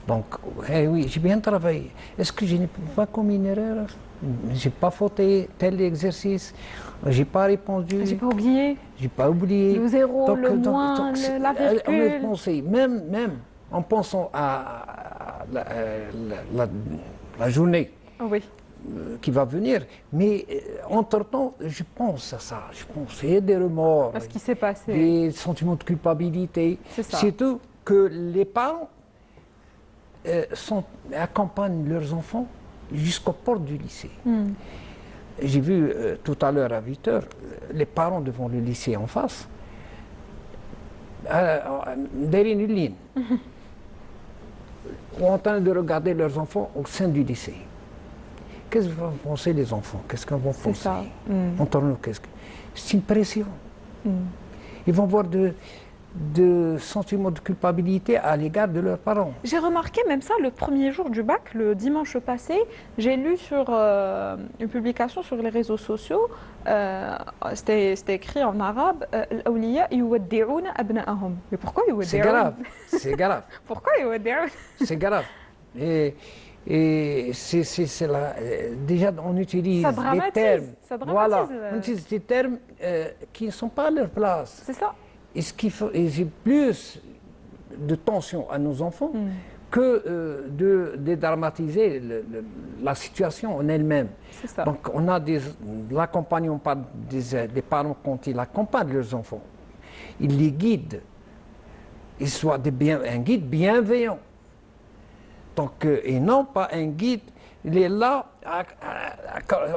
Donc, oui, j'ai bien travaillé. Est-ce que je n'ai pas commis une erreur? J'ai pas fauté tel exercice, j'ai pas répondu. J'ai pas oublié. J'ai pas oublié. Le zéro, le moins, la virgule. Même en pensant à la journée. Oui. Qui va venir, mais entre-temps, je pense à ça, il y a des remords, ce qui s'est passé, des sentiments de culpabilité. C'est ça. Surtout que les parents accompagnent leurs enfants jusqu'aux portes du lycée. J'ai vu tout à l'heure à 8 heures, les parents devant le lycée en face, derrière une ligne, ou en train de regarder leurs enfants au sein du lycée. Qu'est-ce que vont penser les enfants? Qu'est-ce qu'ils vont penser? Ça. C'est une pression. Ils vont avoir de sentiments de culpabilité à l'égard de leurs parents. J'ai remarqué même ça le premier jour du bac, le dimanche passé. J'ai lu sur une publication sur les réseaux sociaux, c'était écrit en arabe, الأولياء يودعون أبنائهم. Mais pourquoi يودعون? C'est grave, c'est grave. Pourquoi يودعون? C'est grave. Et c'est là, déjà on utilise Ça des dramatise, termes, ça dramatise. voilà, on utilise des termes qui ne sont pas à leur place. C'est ça. Et ce qui fait, et j'ai plus de tension à nos enfants que de dédramatiser la situation en elle-même. C'est ça. Donc on a l'accompagnement par des parents quand ils accompagnent leurs enfants. Ils les guident. Ils soient un guide bienveillant. Donc, et non pas un guide, il est là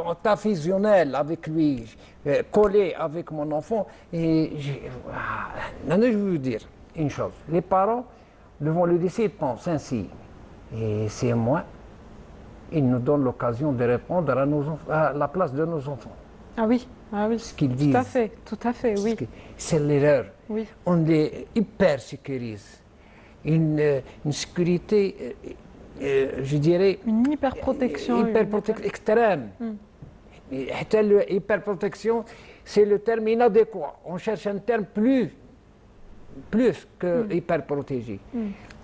en tas fusionnel avec lui, collé avec mon enfant. Et maintenant, je veux vous dire une chose. Les parents, devant le lycée, ils pensent ainsi. Et c'est moi, ils nous donnent l'occasion de répondre à la place de nos enfants. Ah oui, Ce qu'ils disent. tout à fait, oui. C'est l'erreur. Oui. On les hyper sécurise. Une sécurité, je dirais... Une hyperprotection. Hyperprotection extrême. Hyperprotection, c'est le terme inadéquat. On cherche un terme plus que hyperprotégé.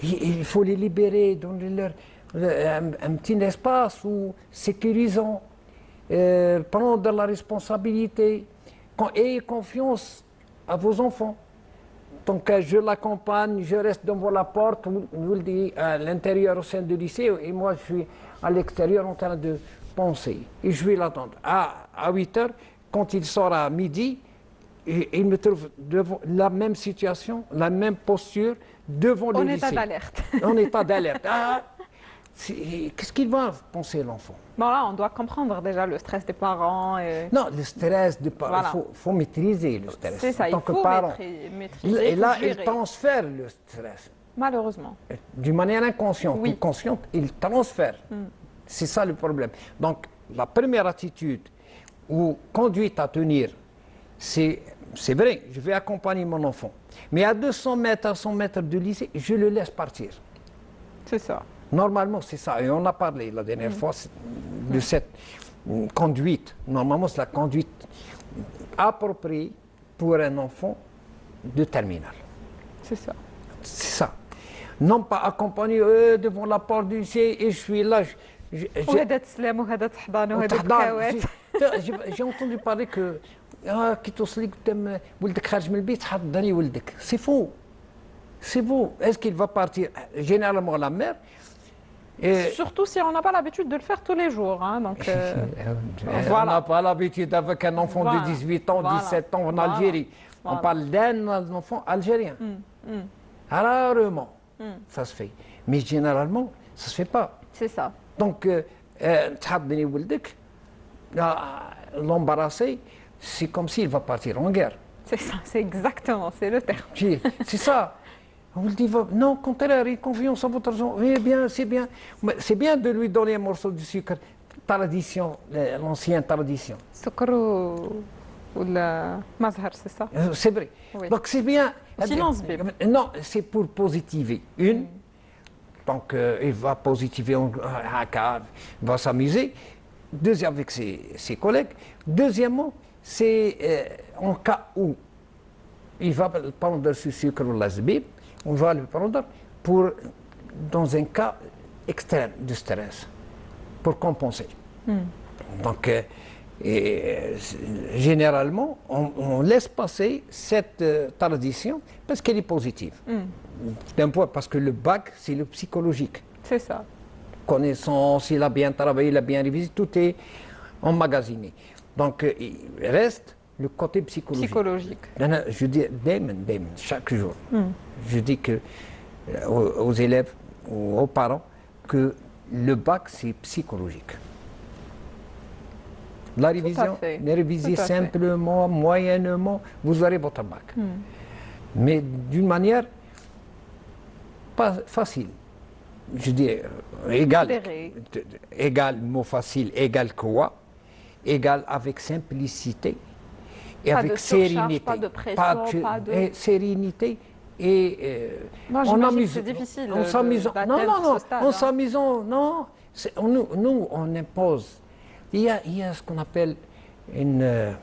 Il faut les libérer, donner leur un petit espace où sécurisant, prendre la responsabilité, ayez confiance à vos enfants. Donc je l'accompagne, je reste devant la porte, vous le dites, à l'intérieur au sein du lycée, et moi je suis à l'extérieur en train de penser. Et je vais l'attendre. À 8 heures, quand il sort à midi, il me trouve devant la même situation, la même posture, devant le lycée. En état d'alerte. En état d'alerte. Qu'est-ce qu'il va penser l'enfant? Bon là, on doit comprendre déjà le stress des parents. Non, le stress des parents, Voilà. il faut maîtriser le stress. C'est ça, en tant il faut que parent. maîtriser. Et là, il il faut gérer. transfère le stress. Malheureusement. D'une manière inconsciente Oui. ou consciente, il transfère. C'est ça le problème. Donc, la première attitude ou conduite à tenir, c'est vrai, je vais accompagner mon enfant. Mais à 200 mètres, à 100 mètres du lycée, je le laisse partir. C'est ça. Normalement, c'est ça. Et on a parlé la dernière fois de cette conduite. Normalement, c'est la conduite appropriée pour un enfant de terminale. C'est ça. C'est ça. Non pas accompagner devant la porte du lycée et je suis là. وهذا تسلام وهذا تحضان وهذا بكاوات. J'ai entendu parler que كي توصلي قدام ولدك خارج من البيت حضري ولدك. C'est faux. C'est faux. Est-ce qu'il va partir? Généralement la mère. Surtout si on n'a pas l'habitude de le faire tous les jours. Hein, donc, On n'a pas l'habitude avec un enfant de 18 ans, 17 ans en Algérie. On parle d'un enfant algérien. Rarement, ça se fait. Mais généralement, ça ne se fait pas. C'est ça. Donc, تحضني ولدك, l'embarrasser, c'est comme s'il va partir en guerre. C'est ça, c'est exactement, c'est le terme. C'est ça. On vous dit, non, contraire, ayez confiance en votre enfant. Eh bien, c'est bien. C'est bien de lui donner un morceau de sucre. Tradition, l'ancienne tradition. السكر ولا مزهر, c'est ça? C'est vrai. Oui. Donc c'est bien. Silence, bébé. Non, c'est pour positiver. Donc il va positiver, il va s'amuser. Deuxième, avec ses collègues. Deuxièmement, c'est en cas où il va prendre ce sucre ou la zbib, on va le prendre dans un cas extrême de stress, pour compenser. Donc, généralement, on laisse passer cette tradition parce qu'elle est positive. D'un point, parce que le bac, c'est le psychologique. C'est ça. Connaissance, il a bien travaillé, il a bien révisé, tout est emmagasiné. Donc, il reste le côté psychologique. Je dis, chaque jour, je dis que aux élèves, aux parents que le bac, c'est psychologique. La révision, fait. révisez Tout à fait. simplement, moyennement, vous aurez votre bac. Mais d'une manière pas facile. Je dis égal, Modéré. égal, mot facile, égal quoi? Égal avec simplicité et Pas avec de surcharge, sérénité. pas de pression, pas de- et sérénité et Moi, en j'imagine que amusant- c'est difficile en s'amusant. Non, d'atteindre non, non, ce stade, en hein. s'amusant, non. Nous, on impose. Il y a ce qu'on appelle une.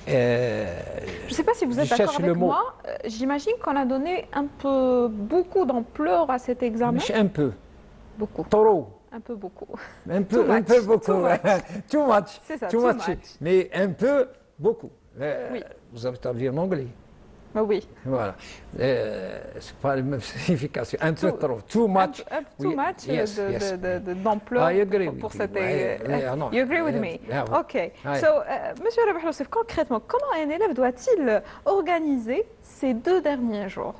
Je ne sais pas si vous êtes je d'accord cherche avec le mot. moi. J'imagine qu'on a donné un peu beaucoup d'ampleur à cet examen. Un peu. Beaucoup. Trop. Un peu beaucoup. Un Too peu, un much, peu beaucoup. too much. Too much. C'est ça, Too too much. much. Mais un peu, beaucoup. Oui. Vous avez entendu en anglais. Bah oui. Voilà. C'est pas la même signification. Un peu Too- trop. Too much. Too Oui, much yes, yes. d'ampleur I agree pour with cette. you. Non, You agree with me? yeah, Ok. ouais. So, Monsieur Rabih Youssef, concrètement, comment un élève doit-il organiser ces 2 derniers jours?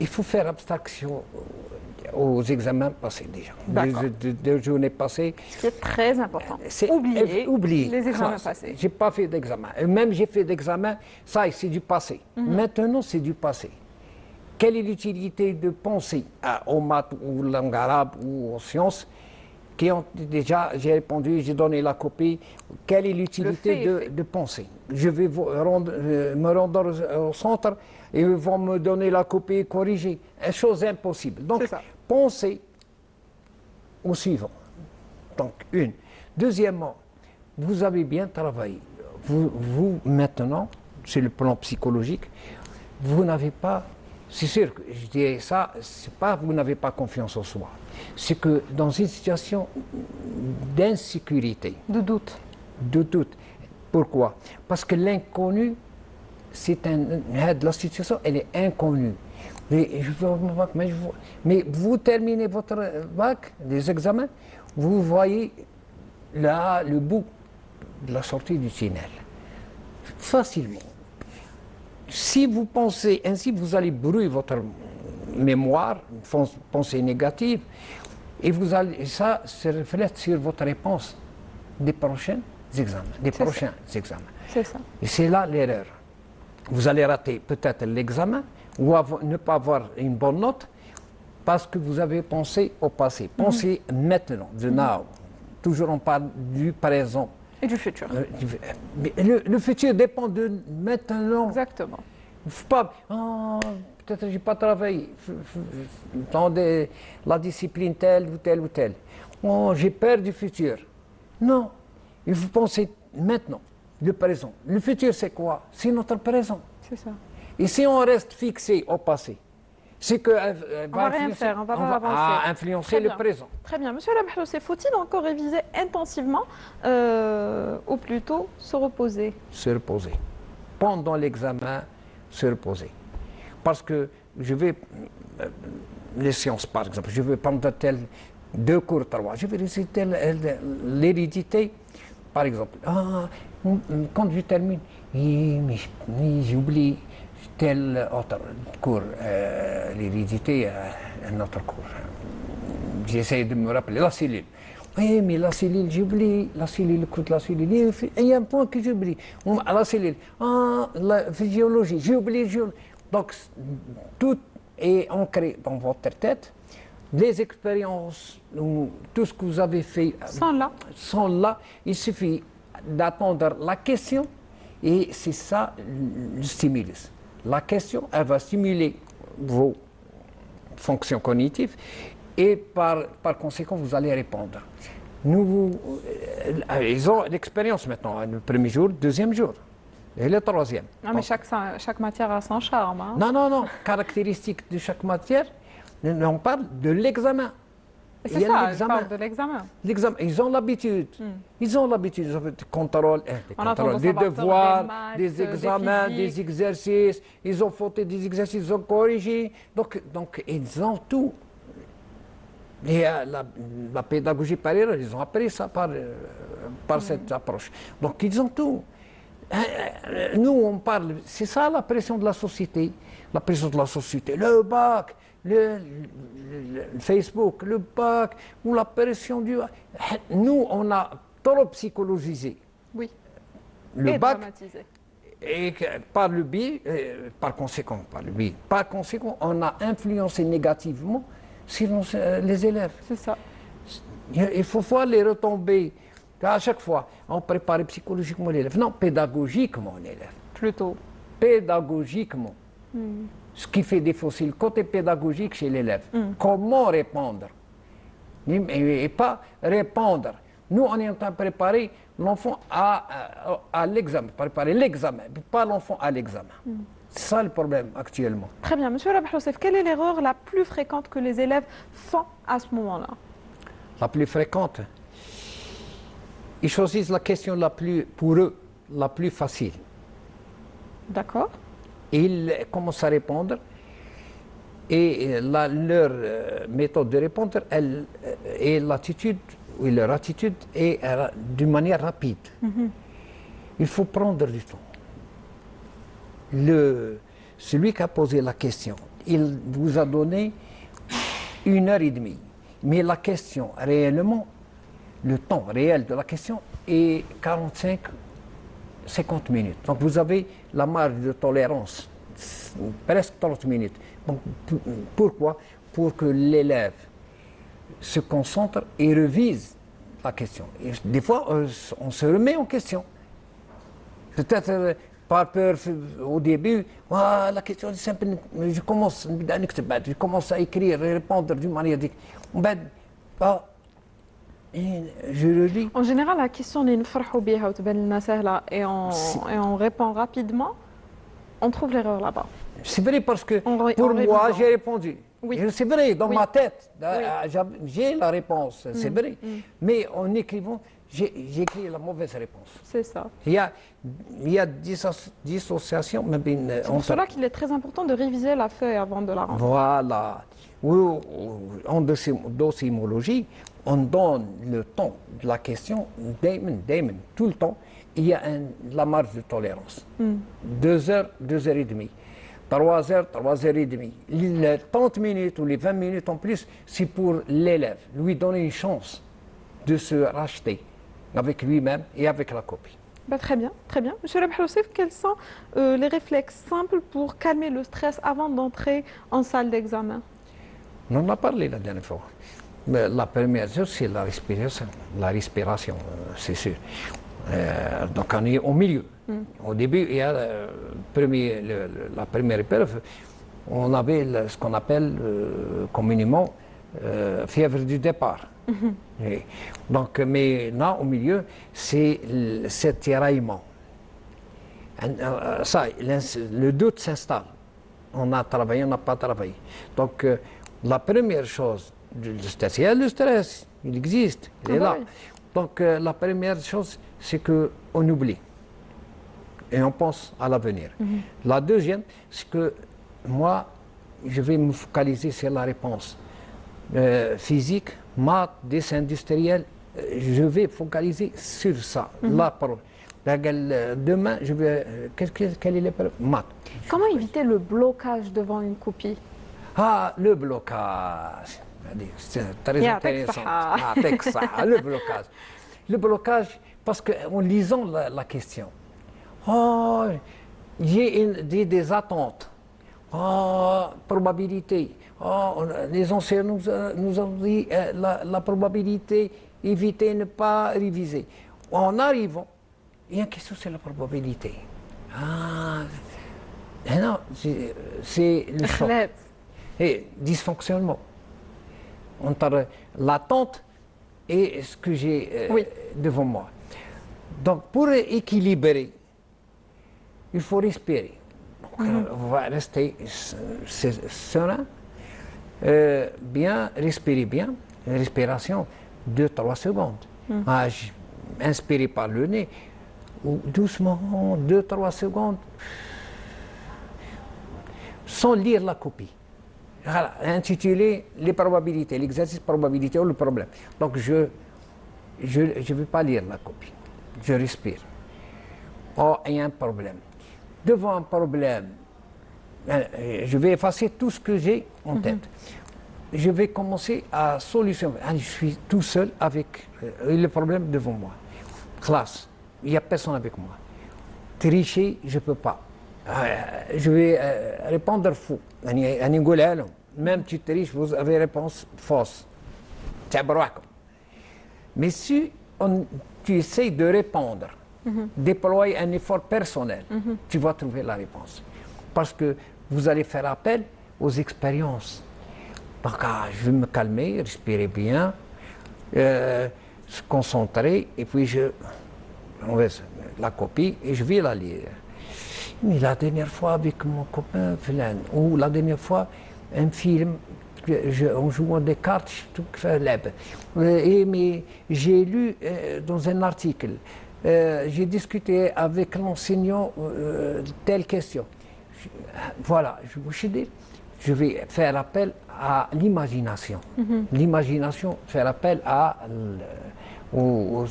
Il faut faire abstraction aux examens passés déjà. D'accord. Des journées passées. Ce qui est très important. C'est Oublier les examens Ça, passés. J'ai pas fait d'examen. Et même j'ai fait d'examen, ça c'est du passé. Maintenant c'est du passé. Quelle est l'utilité de penser aux maths ou langue arabe ou aux sciences qui ont déjà, j'ai répondu, j'ai donné la copie. Quelle est l'utilité Le fait est de penser? Je vais me rendre au centre et ils vont me donner la copie corrigée. Une chose impossible. Donc, C'est ça. pensez au suivant. Donc, une. Deuxièmement, vous avez bien travaillé. Vous maintenant, sur le plan psychologique, vous n'avez pas, c'est sûr que je dirais ça, c'est pas vous n'avez pas confiance en soi. C'est que dans une situation d'insécurité, De doute. Pourquoi? Parce que l'inconnu, la situation, elle est inconnue. Mais vous terminez votre bac, les examens, vous voyez là le bout de la sortie du tunnel. Facilement. Si vous pensez ainsi, vous allez brûler votre mémoire, pensée négative, et ça se reflète sur votre réponse des prochains examens. C'est ça. Et c'est là l'erreur. Vous allez rater peut-être l'examen ou ne pas avoir une bonne note parce que vous avez pensé au passé. Pensez maintenant, the now. Toujours on parle du présent. Et du futur. Mais le futur dépend de maintenant. Exactement. Il ne faut pas. Peut-être que je n'ai pas travaillé dans la discipline telle ou telle ou telle. J'ai peur du futur. Non. Il faut penser maintenant, le présent. Le futur, c'est quoi? C'est notre présent. C'est ça. Et si on reste fixé au passé, c'est que On va rien faire, on va pas avancer. Influencer Très le bien. présent. Très bien. Monsieur Rabih Youssef, faut-il encore réviser intensivement ou plutôt se reposer? Se reposer. Pendant l'examen, se reposer. Parce que je vais, les sciences par exemple, je vais prendre 2 cours, 3, je vais réciter l'hérédité, par exemple. Quand je termine, j'ai oublié tel autre cours, l'hérédité, un autre cours. J'essaie de me rappeler, la cellule. Oui, mais la cellule, j'ai oublié, la cellule, écoute, la cellule, il y a un point que j'ai oublié. La cellule, la physiologie, j'ai oublié. Donc, tout est ancré dans votre tête. Les expériences, tout ce que vous avez fait sont là. Il suffit d'attendre la question et c'est ça le stimulus. La question, elle va stimuler vos fonctions cognitives et par conséquent, vous allez répondre. Ils ont l'expérience maintenant, le premier jour, le deuxième jour et le troisième. Non, mais chaque matière a son charme. Hein. Non. Caractéristiques de chaque matière, on parle de l'examen. C'est ça, je parle de l'examen. L'examen, ils ont l'habitude. Ils ont l'habitude, ils ont des contrôles, des devoirs, des examens, des exercices. Ils ont fait des exercices, ils ont corrigé. Donc ils ont tout. Et la pédagogie par erreur, ils ont appris ça par cette approche. Donc ils ont tout. Nous, on parle, c'est ça la pression de la société. La pression de la société, le bac, le Facebook, le bac, ou la pression du... Nous, on a trop psychologisé Oui. le Et bac. dramatisé. Et par le biais, par conséquent, on a influencé négativement sur les élèves. C'est ça. Il faut voir les retombées. À chaque fois, on prépare psychologiquement l'élève. Non, pédagogiquement l'élève. Plutôt. Pédagogiquement. Ce qui fait défaut, c'est le côté pédagogique chez l'élève. Comment répondre et pas répondre. Nous, on est en train de préparer l'enfant à l'examen, préparer l'examen, pas l'enfant à l'examen. C'est ça le problème actuellement. Très bien. Monsieur Rabah Youssef, quelle est l'erreur la plus fréquente que les élèves font à ce moment-là? La plus fréquente, ils choisissent la question pour eux, la plus facile. D'accord. Ils commencent à répondre et leur méthode de répondre et l'attitude, ou leur attitude est d'une manière rapide. Il faut prendre du temps. Celui qui a posé la question, il vous a donné 1h30. Mais la question, réellement, le temps réel de la question est 45-50 minutes. Donc vous avez la marge de tolérance, presque 30 minutes. Donc, pourquoi? Pour que l'élève se concentre et révise la question. Et des fois, on se remet en question. Peut-être par peur au début, la question est simple, je commence à écrire et répondre d'une manière je le dis. En général, la question est et on répond rapidement, on trouve l'erreur là-bas. C'est vrai parce que pour moi, j'ai répondu. Oui. C'est vrai, dans ma tête, j'ai la réponse, c'est vrai. Mais en écrivant, j'ai écrit la mauvaise réponse. C'est ça. Il y a dissociation. C'est pour cela qu'il est très important de réviser la feuille avant de la rendre. Voilà. En docimologie, on donne le temps de la question, tout le temps, il y a la marge de tolérance. 2 heures, 2 heures et demie. 3 heures, 3 heures et demie. Les 30 minutes ou les 20 minutes en plus, c'est pour l'élève, lui donner une chance de se racheter avec lui-même et avec la copie. Très bien, très bien. Monsieur Rabah Youssef, quels sont les réflexes simples pour calmer le stress avant d'entrer en salle d'examen? On en a parlé la dernière fois. Mais la première chose, c'est la respiration, c'est sûr. Donc on est au milieu. Au début, il y a la première épreuve, on avait ce qu'on appelle communément fièvre du départ. Donc, mais là, au milieu, c'est cet tiraillement. Le doute s'installe. On a travaillé, on n'a pas travaillé. Donc, la première chose, le stress, il existe, il est là. Donc, la première chose, c'est qu'on oublie et on pense à l'avenir. La deuxième, c'est que moi, je vais me focaliser sur la réponse physique, maths, dessin industriel. Je vais focaliser sur ça. Demain, je vais. Quelle est l'épreuve? Maths. Comment éviter le blocage devant une copie? Le blocage. C'est très intéressant. Le blocage. Le blocage, parce qu'en lisant la question, j'ai des attentes, probabilité. Les anciens nous ont dit la probabilité, éviter, ne pas réviser. En arrivant, il y a une question sur la probabilité. Non, c'est le choc. Et dysfonctionnement. Entre l'attente et ce que j'ai devant moi. Donc, pour équilibrer, il faut respirer. On va rester serein, respirer bien, respiration 2-3 secondes. Inspirer par le nez, ou doucement, 2-3 secondes, sans lire la copie. Voilà, intitulé les probabilités, l'exercice probabilité ou le problème. Donc je ne vais pas lire la copie, je respire. Il y a un problème. Devant un problème, Je vais effacer tout ce que j'ai en tête. Je vais commencer à solutionner. Je suis tout seul avec le problème devant moi. Classe, il n'y a personne avec moi. Tricher, je ne peux pas. Je vais répondre faux. Même tu triches, vous avez réponse fausse. Mais si tu essaies de répondre, déployer un effort personnel, tu vas trouver la réponse. Parce que vous allez faire appel aux expériences. Donc, je vais me calmer, respirer bien, se concentrer, et puis on va la copie et je vais la lire. Mais la dernière fois avec mon copain, ou la dernière fois, un film, en jouant des cartes, mais j'ai lu dans un article, j'ai discuté avec l'enseignant telle question. Voilà, je vais faire appel à l'imagination. L'imagination, faire appel aux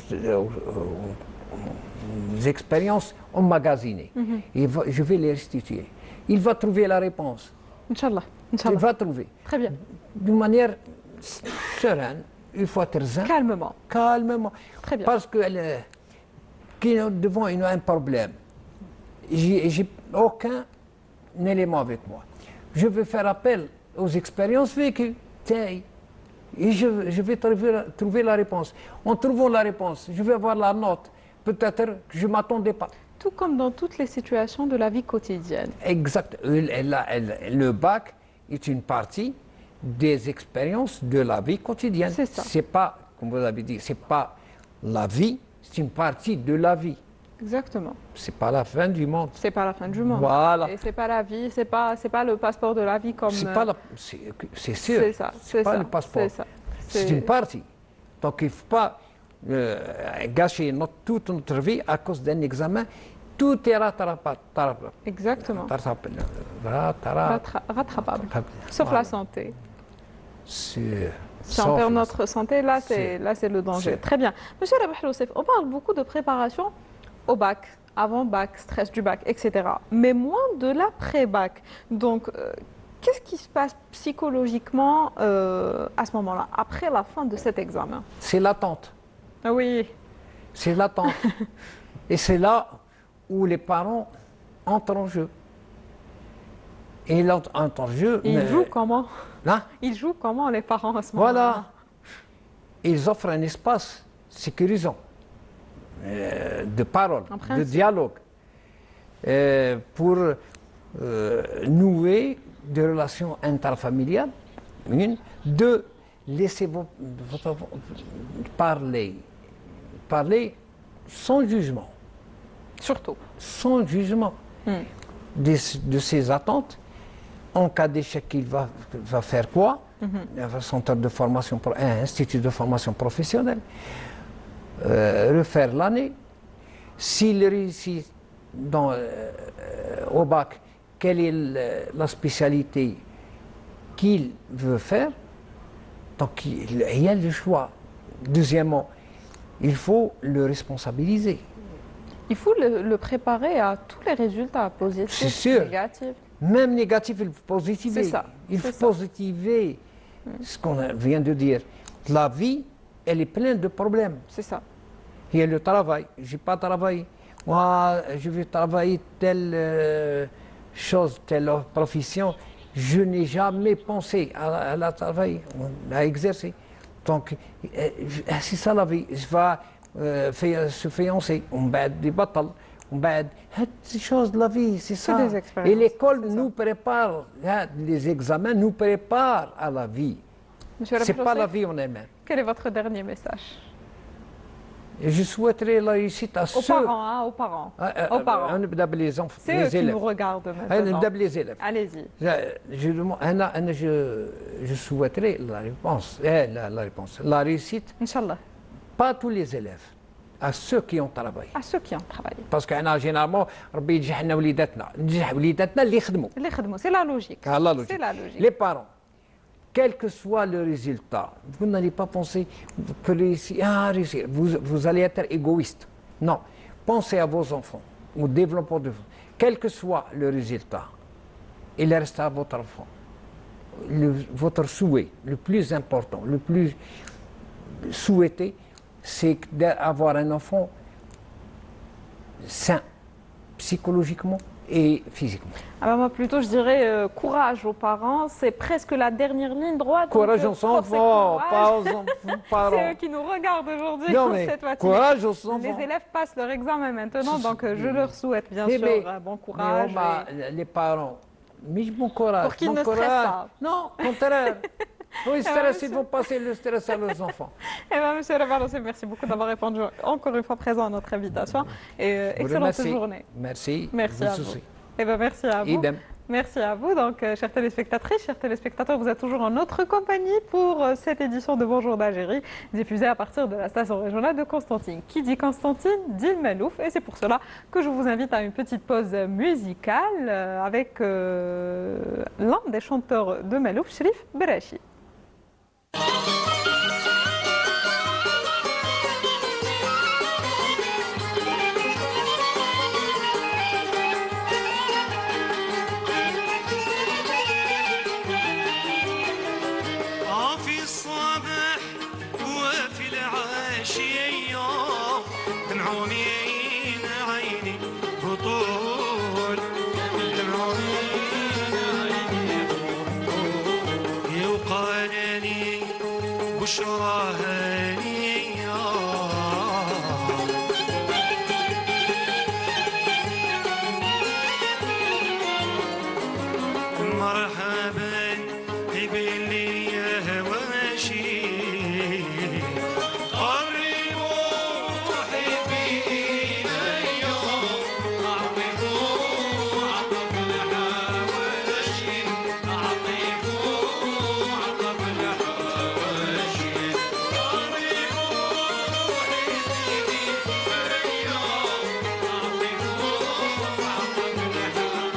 expériences emmagasinées. Et je vais les restituer. Il va trouver la réponse. Inch'Allah. Il va trouver. Très bien. D'une manière sereine, il faut être zen. Calmement. Calmement. Très bien. Parce que devant un problème, j'ai aucun élément avec moi. Je vais faire appel aux expériences vécues. Et je vais trouver la réponse. En trouvant la réponse, je vais avoir la note. Peut-être que je ne m'attendais pas. Tout comme dans toutes les situations de la vie quotidienne. Exact. Le bac est une partie des expériences de la vie quotidienne. C'est ça. C'est pas, comme vous avez dit, c'est pas la vie, c'est une partie de la vie. Exactement. C'est pas la fin du monde. C'est pas la fin du monde. Voilà. Et c'est pas la vie, c'est pas le passeport de la vie comme. C'est sûr. C'est ça. C'est pas ça, le passeport. C'est ça. C'est une partie. Donc il ne faut pas gâcher toute notre vie à cause d'un examen. Tout est rattrapable. Exactement. Rattrapable. Sauf Voilà. la santé. Si Sauf on perd la notre santé, là c'est le danger. Très bien. Monsieur Rabah Loussef, on parle beaucoup de préparation au bac, avant bac, stress du bac, etc. Mais moins de l'après-bac. Donc, qu'est-ce qui se passe psychologiquement à ce moment-là, après la fin de cet examen? C'est l'attente. Ah oui. C'est l'attente. Et c'est là où les parents entrent en jeu. Et ils entrent en jeu. Ils jouent comment? Là, Ils jouent comment, les parents, à ce moment-là? voilà. Ils offrent un espace sécurisant de parole, de dialogue, pour nouer des relations interfamiliales. Une. Deux, laissez votre parler sans jugement. Surtout. Sans jugement de ses attentes. En cas d'échec, il va faire quoi? Il va centre de formation, un institut de formation professionnelle. Refaire l'année. S'il réussit au bac, quelle est la spécialité qu'il veut faire? Donc il y a le choix. Deuxièmement, il faut le responsabiliser. Il faut le préparer à tous les résultats positifs, négatifs. Même négatif, il faut positiver. C'est ça. Il faut positiver ce qu'on vient de dire. La vie, elle est pleine de problèmes. C'est ça. Il y a le travail. Je n'ai pas travaillé. Moi, je vais travailler telle chose, telle profession. Je n'ai jamais pensé à la travailler, à exercer. Donc, c'est ça la vie. Je vais se fiancer. On va des batailles. C'est chose de la vie, c'est ça. Des expériences. Et l'école nous prépare, les examens nous préparent à la vie. C'est pas la vie en elle-même. Quel est votre dernier message? Je souhaiterais la réussite à aux parents, aux parents. Aux parents. Les enfants, c'est eux qui nous regardent maintenant. Les élèves. Allez-y. Je souhaiterais la réponse. La réussite. Inch'Allah. Pas tous les élèves. À ceux qui ont travaillé. À ceux qui ont travaillé. Parce qu'نا généralement ربي ينجحنا وليداتنا، ننجح وليداتنا اللي يخدموا. C'est la logique. C'est la logique. Les parents, quel que soit le résultat, vous n'allez pas penser que réussir. Vous allez être égoïste. Non. Pensez à vos enfants, au développement de vous. Quel que soit le résultat, il restera votre enfant. Votre souhait le plus important, le plus souhaité, c'est d'avoir un enfant sain, psychologiquement et physiquement. Alors moi plutôt je dirais courage aux parents, c'est presque la dernière ligne droite. Courage donc, aux force et enfants, courage. pas aux parents. C'est eux qui nous regardent aujourd'hui. Non, mais cette matinée. courage aux enfants. Les élèves passent leur examen maintenant, donc je leur souhaite bien Mais- sûr mais- bon mais courage. les parents, mais bon courage. Pour qu'ils bon ne stressent courage. pas. Non, au contraire. Oui, stress, monsieur. ils vont passer le stress à leurs enfants. Eh bien, monsieur Revarossé, merci beaucoup d'avoir répondu encore une fois présent à notre invitation. Et Vous excellente remercie. journée. Merci. Merci vous à vous. aussi. Eh bien, merci à vous. Idem. Merci à vous. Donc, chères téléspectatrices, chers téléspectateurs, vous êtes toujours en notre compagnie pour cette édition de Bonjour d'Algérie, diffusée à partir de la station régionale de Constantine. Qui dit Constantine dit le Malouf. Et c'est pour cela que je vous invite à une petite pause musicale avec l'un des chanteurs de Malouf, Sherif Berachi. في الصباح وفي العشية دمعوني عيني بطول دمعوني عيني بطول وقال لي بشرى هانية مرحبا قبلي يا هواشي قربوا حبينا اليوم أعطفوا عطف الحواشي أعطفوا عطف الحواشي قربوا حبيبي اليوم أعطفوا عطف الحواشي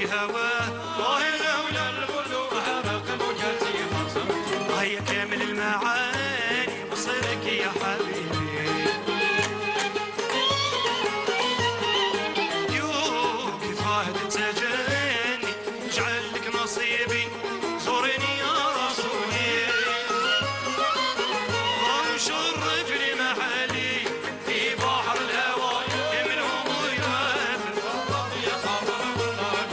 في هواه والله لولا البلوغ هرق موجاتي مصر هي كامل المعاني بصيرك يا حبيبي نصيبي زورني يا رسولي ومشرفني محلي في بحر الهوى منهم ويوافر يا خبر والله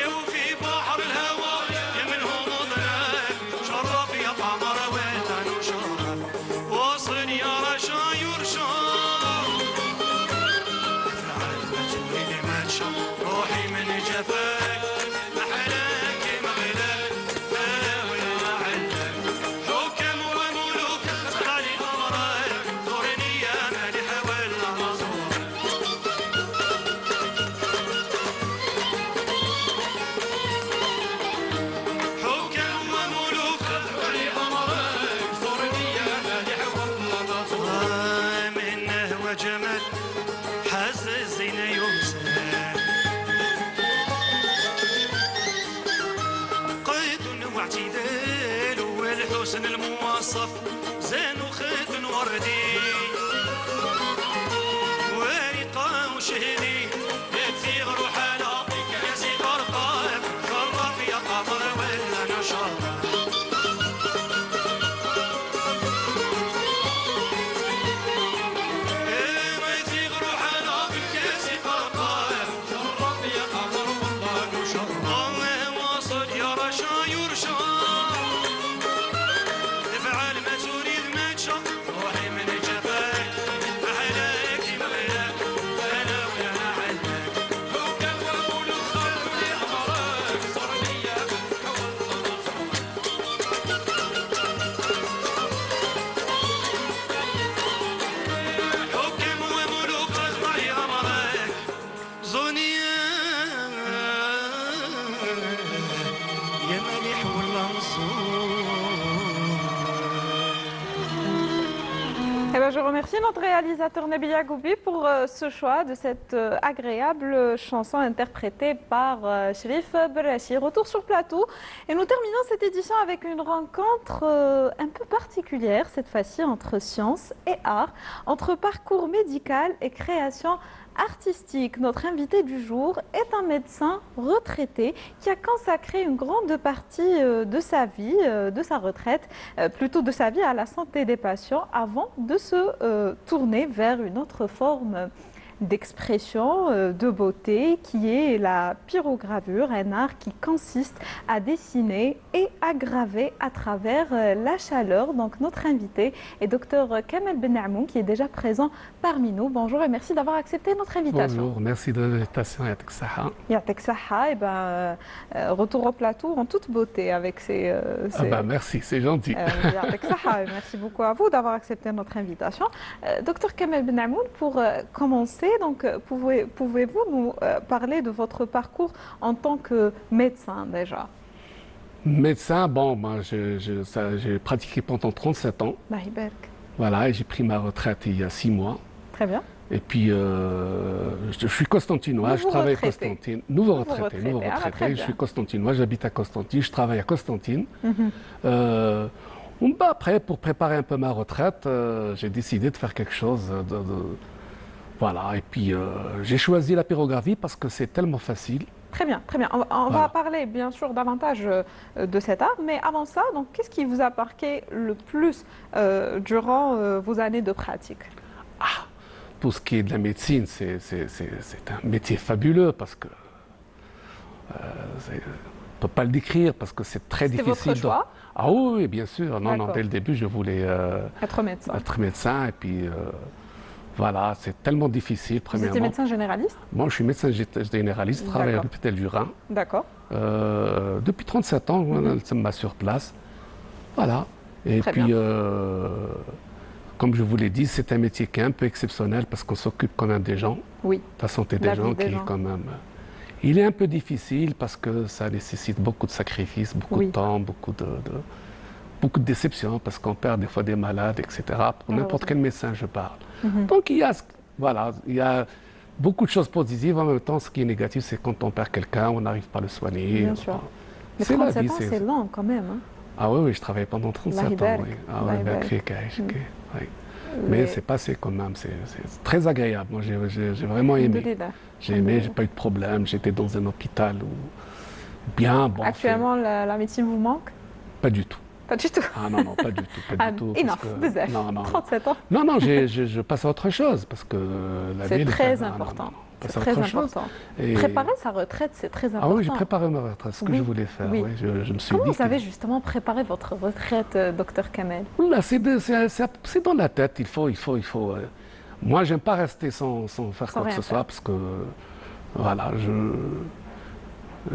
وفي بحر الهوى منهم ضلال شرف يا قمر ويتن وشرف وصل يا رشا يرشا روحي من جفاك محلاك مغلاك ولا علك حكم وملوك تقالي امرك زورني يا مالح ولا مزور حكم وملوك تقالي امرك زورني يا مالح ولا مزور منه وجمال حز الزين يمسك واعتدال والحسن الموصف زين وخيط وردي ورقة وشهدي في روح لاطيك يا سيد رقاب شرف يا قمر ولا نشرف Je remercie notre réalisateur Nabil Yagoubi pour ce choix de cette agréable chanson interprétée par Cherif Berachi. Retour sur plateau et nous terminons cette édition avec une rencontre un peu particulière, cette fois-ci entre science et art, entre parcours médical et création artistique. Notre invité du jour est un médecin retraité qui a consacré une grande partie de sa vie, de sa retraite, plutôt de sa vie à la santé des patients avant de se tourner vers une autre forme d'expression de beauté qui est la pyrogravure, un art qui consiste à dessiner et à graver à travers la chaleur. Donc notre invité est Dr Kamel Benamoun qui est déjà présent parmi nous. Bonjour et merci d'avoir accepté notre invitation. Bonjour, merci de l'invitation. Yatek Saha. Yatek Saha, et retour au plateau en toute beauté avec ces... merci, c'est gentil. Yatek Saha, merci beaucoup à vous d'avoir accepté notre invitation. Dr Kamel Benamoun, pour commencer, donc, pouvez-vous nous parler de votre parcours en tant que médecin déjà? Médecin, bon, moi, j'ai pratiqué pendant 37 ans. Voilà, et j'ai pris ma retraite il y a 6 mois. Très bien. Et puis, je suis costantinois, je travaille à Constantine. Nouveau retraité. Je suis costantinois, j'habite à Constantine, je travaille à Constantine. Après, pour préparer un peu ma retraite, j'ai décidé de faire quelque chose Voilà, et puis j'ai choisi la pyrographie parce que c'est tellement facile. Très bien, très bien. On va parler bien sûr davantage de cet art, mais avant ça, donc qu'est-ce qui vous a marqué le plus durant vos années de pratique? Tout ce qui est de la médecine, c'est un métier fabuleux parce que on ne peut pas le décrire parce que c'est très difficile. C'était votre choix? Ah oui, bien sûr. Non, dès le début, je voulais être médecin. Être médecin et puis. Voilà, c'est tellement difficile, premièrement. Vous étiez médecin généraliste? Moi, je suis médecin généraliste, je travaille à l'hôpital du Rhin. D'accord. Depuis 37 ans, je suis sur place. Voilà. Et Très puis, bien. comme je vous l'ai dit, c'est un métier qui est un peu exceptionnel parce qu'on s'occupe quand même des gens. Oui. De la santé des gens, qui est quand même... Il est un peu difficile parce que ça nécessite beaucoup de sacrifices, beaucoup de temps, beaucoup de... beaucoup de déceptions parce qu'on perd des fois des malades, etc. Pour n'importe quel médecin, je parle. Donc voilà, il y a beaucoup de choses positives. En même temps, ce qui est négatif, c'est quand on perd quelqu'un, on n'arrive pas à le soigner. Bien sûr. Mais C'est la 37 vie, ans, c'est long quand même. Hein. Ah oui, je travaillais pendant 37 ans. Oui. Ah oui, oui. Mais c'est passé quand même, c'est très agréable. Moi, j'ai vraiment aimé. J'ai aimé, j'ai pas eu de problème. J'étais dans un hôpital où bien. Bon, actuellement, la médecine vous manque? Pas du tout. Pas du tout. Ah non, pas du tout. Pas du tout Non, 37 ans. Non, je passe à autre chose parce que la vie. C'est très important. C'est très important. Préparer sa retraite, c'est très important. Ah oui, j'ai préparé ma retraite, ce que je voulais faire. Oui. Je me suis Comment dit vous avez justement préparé votre retraite, docteur Kamel? Là, c'est dans la tête. Il faut. Moi, j'aime pas rester sans faire quoi que ce soit parce que voilà,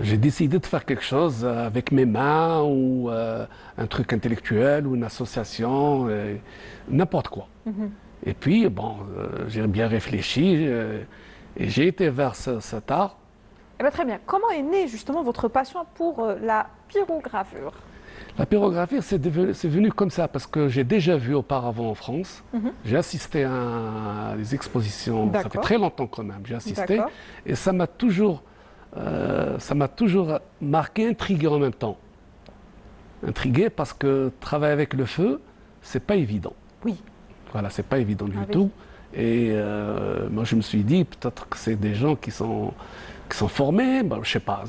j'ai décidé de faire quelque chose avec mes mains ou un truc intellectuel ou une association, n'importe quoi. Et puis, bon, j'ai bien réfléchi et j'ai été vers cet art. Eh bien, très bien. Comment est née justement votre passion pour la pyrogravure? La pyrographie, c'est venu comme ça parce que j'ai déjà vu auparavant en France. J'ai assisté à des expositions, ça fait très longtemps quand même, j'ai assisté. Et ça m'a toujours marqué, intrigué en même temps. Intrigué parce que travailler avec le feu, c'est pas évident. Oui. Voilà, c'est pas évident du tout. Et moi, je me suis dit, peut-être que c'est des gens qui sont formés, ben, je sais pas,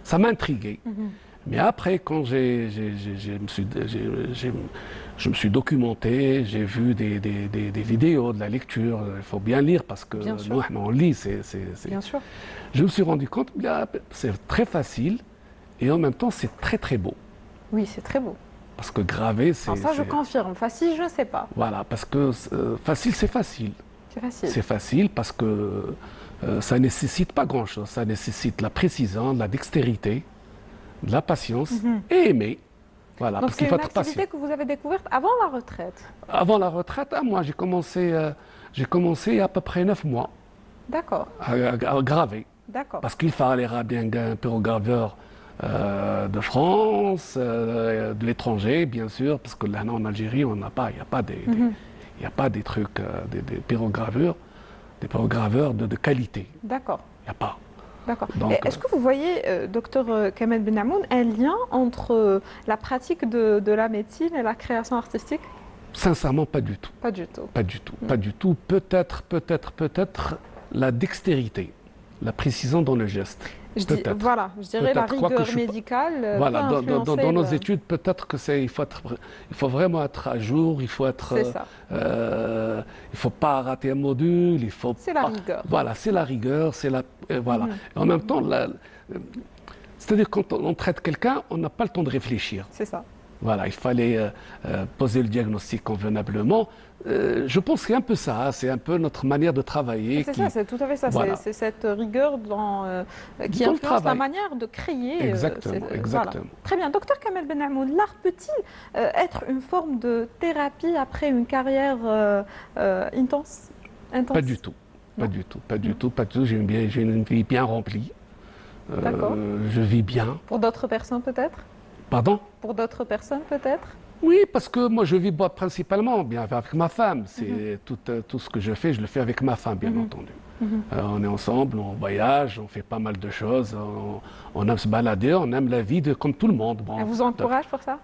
ça m'a intrigué. Mais après, quand je me suis documenté, j'ai vu des vidéos, de la lecture, il faut bien lire parce que nous, on lit. Bien sûr. Je me suis rendu compte que c'est très facile et en même temps, c'est très très beau. Oui, c'est très beau. Parce que graver, c'est... Ça, je confirme. Facile, je ne sais pas. Voilà, parce que facile, c'est facile. C'est facile. C'est facile parce que ça ne nécessite pas grand-chose. Ça nécessite la précision, de la dextérité, de la patience et aimer. Voilà, donc parce qu'il faut être patient. C'est une activité que vous avez découverte avant la retraite? Avant la retraite, moi, j'ai commencé il y a à peu près 9 mois. D'accord. À graver. D'accord. Parce qu'il fallait bien un pyrograveur de France, de l'étranger, bien sûr, parce que là, en Algérie, il n'y a pas des trucs, des pyrograveurs de qualité. D'accord. Il n'y a pas. D'accord. Est-ce que vous voyez, docteur Kamel Benamoun, un lien entre la pratique de la médecine et la création artistique? Sincèrement, pas du tout. Pas du tout. Pas du tout. Pas du tout. Peut-être la dextérité, la précision dans le geste. Je dirais la rigueur médicale. Voilà, dans nos études, peut-être que il faut vraiment être à jour, il faut être. C'est ça. Il faut pas rater un module, C'est la rigueur. Voilà, c'est la rigueur, voilà. Et en même temps, c'est-à-dire quand on traite quelqu'un, on n'a pas le temps de réfléchir. C'est ça. Voilà, il fallait poser le diagnostic convenablement. Je pense que c'est un peu ça, c'est un peu notre manière de travailler. C'est tout à fait ça. Voilà. C'est cette rigueur qui influence la manière de créer. Exactement. Voilà. Très bien. Docteur Kamel Benamoun, l'art peut-il être une forme de thérapie après une carrière intense? Pas du tout. Pas du tout. J'ai une vie bien remplie. Je vis bien. Pour d'autres personnes peut-être? Pardon? Pour d'autres personnes peut-être? Oui, parce que moi je vis principalement bien avec ma femme. C'est tout ce que je le fais avec ma femme, bien entendu. On est ensemble, on voyage, on fait pas mal de choses, on aime se balader, on aime la vie comme tout le monde. Bon, elle vous encourage pour ça?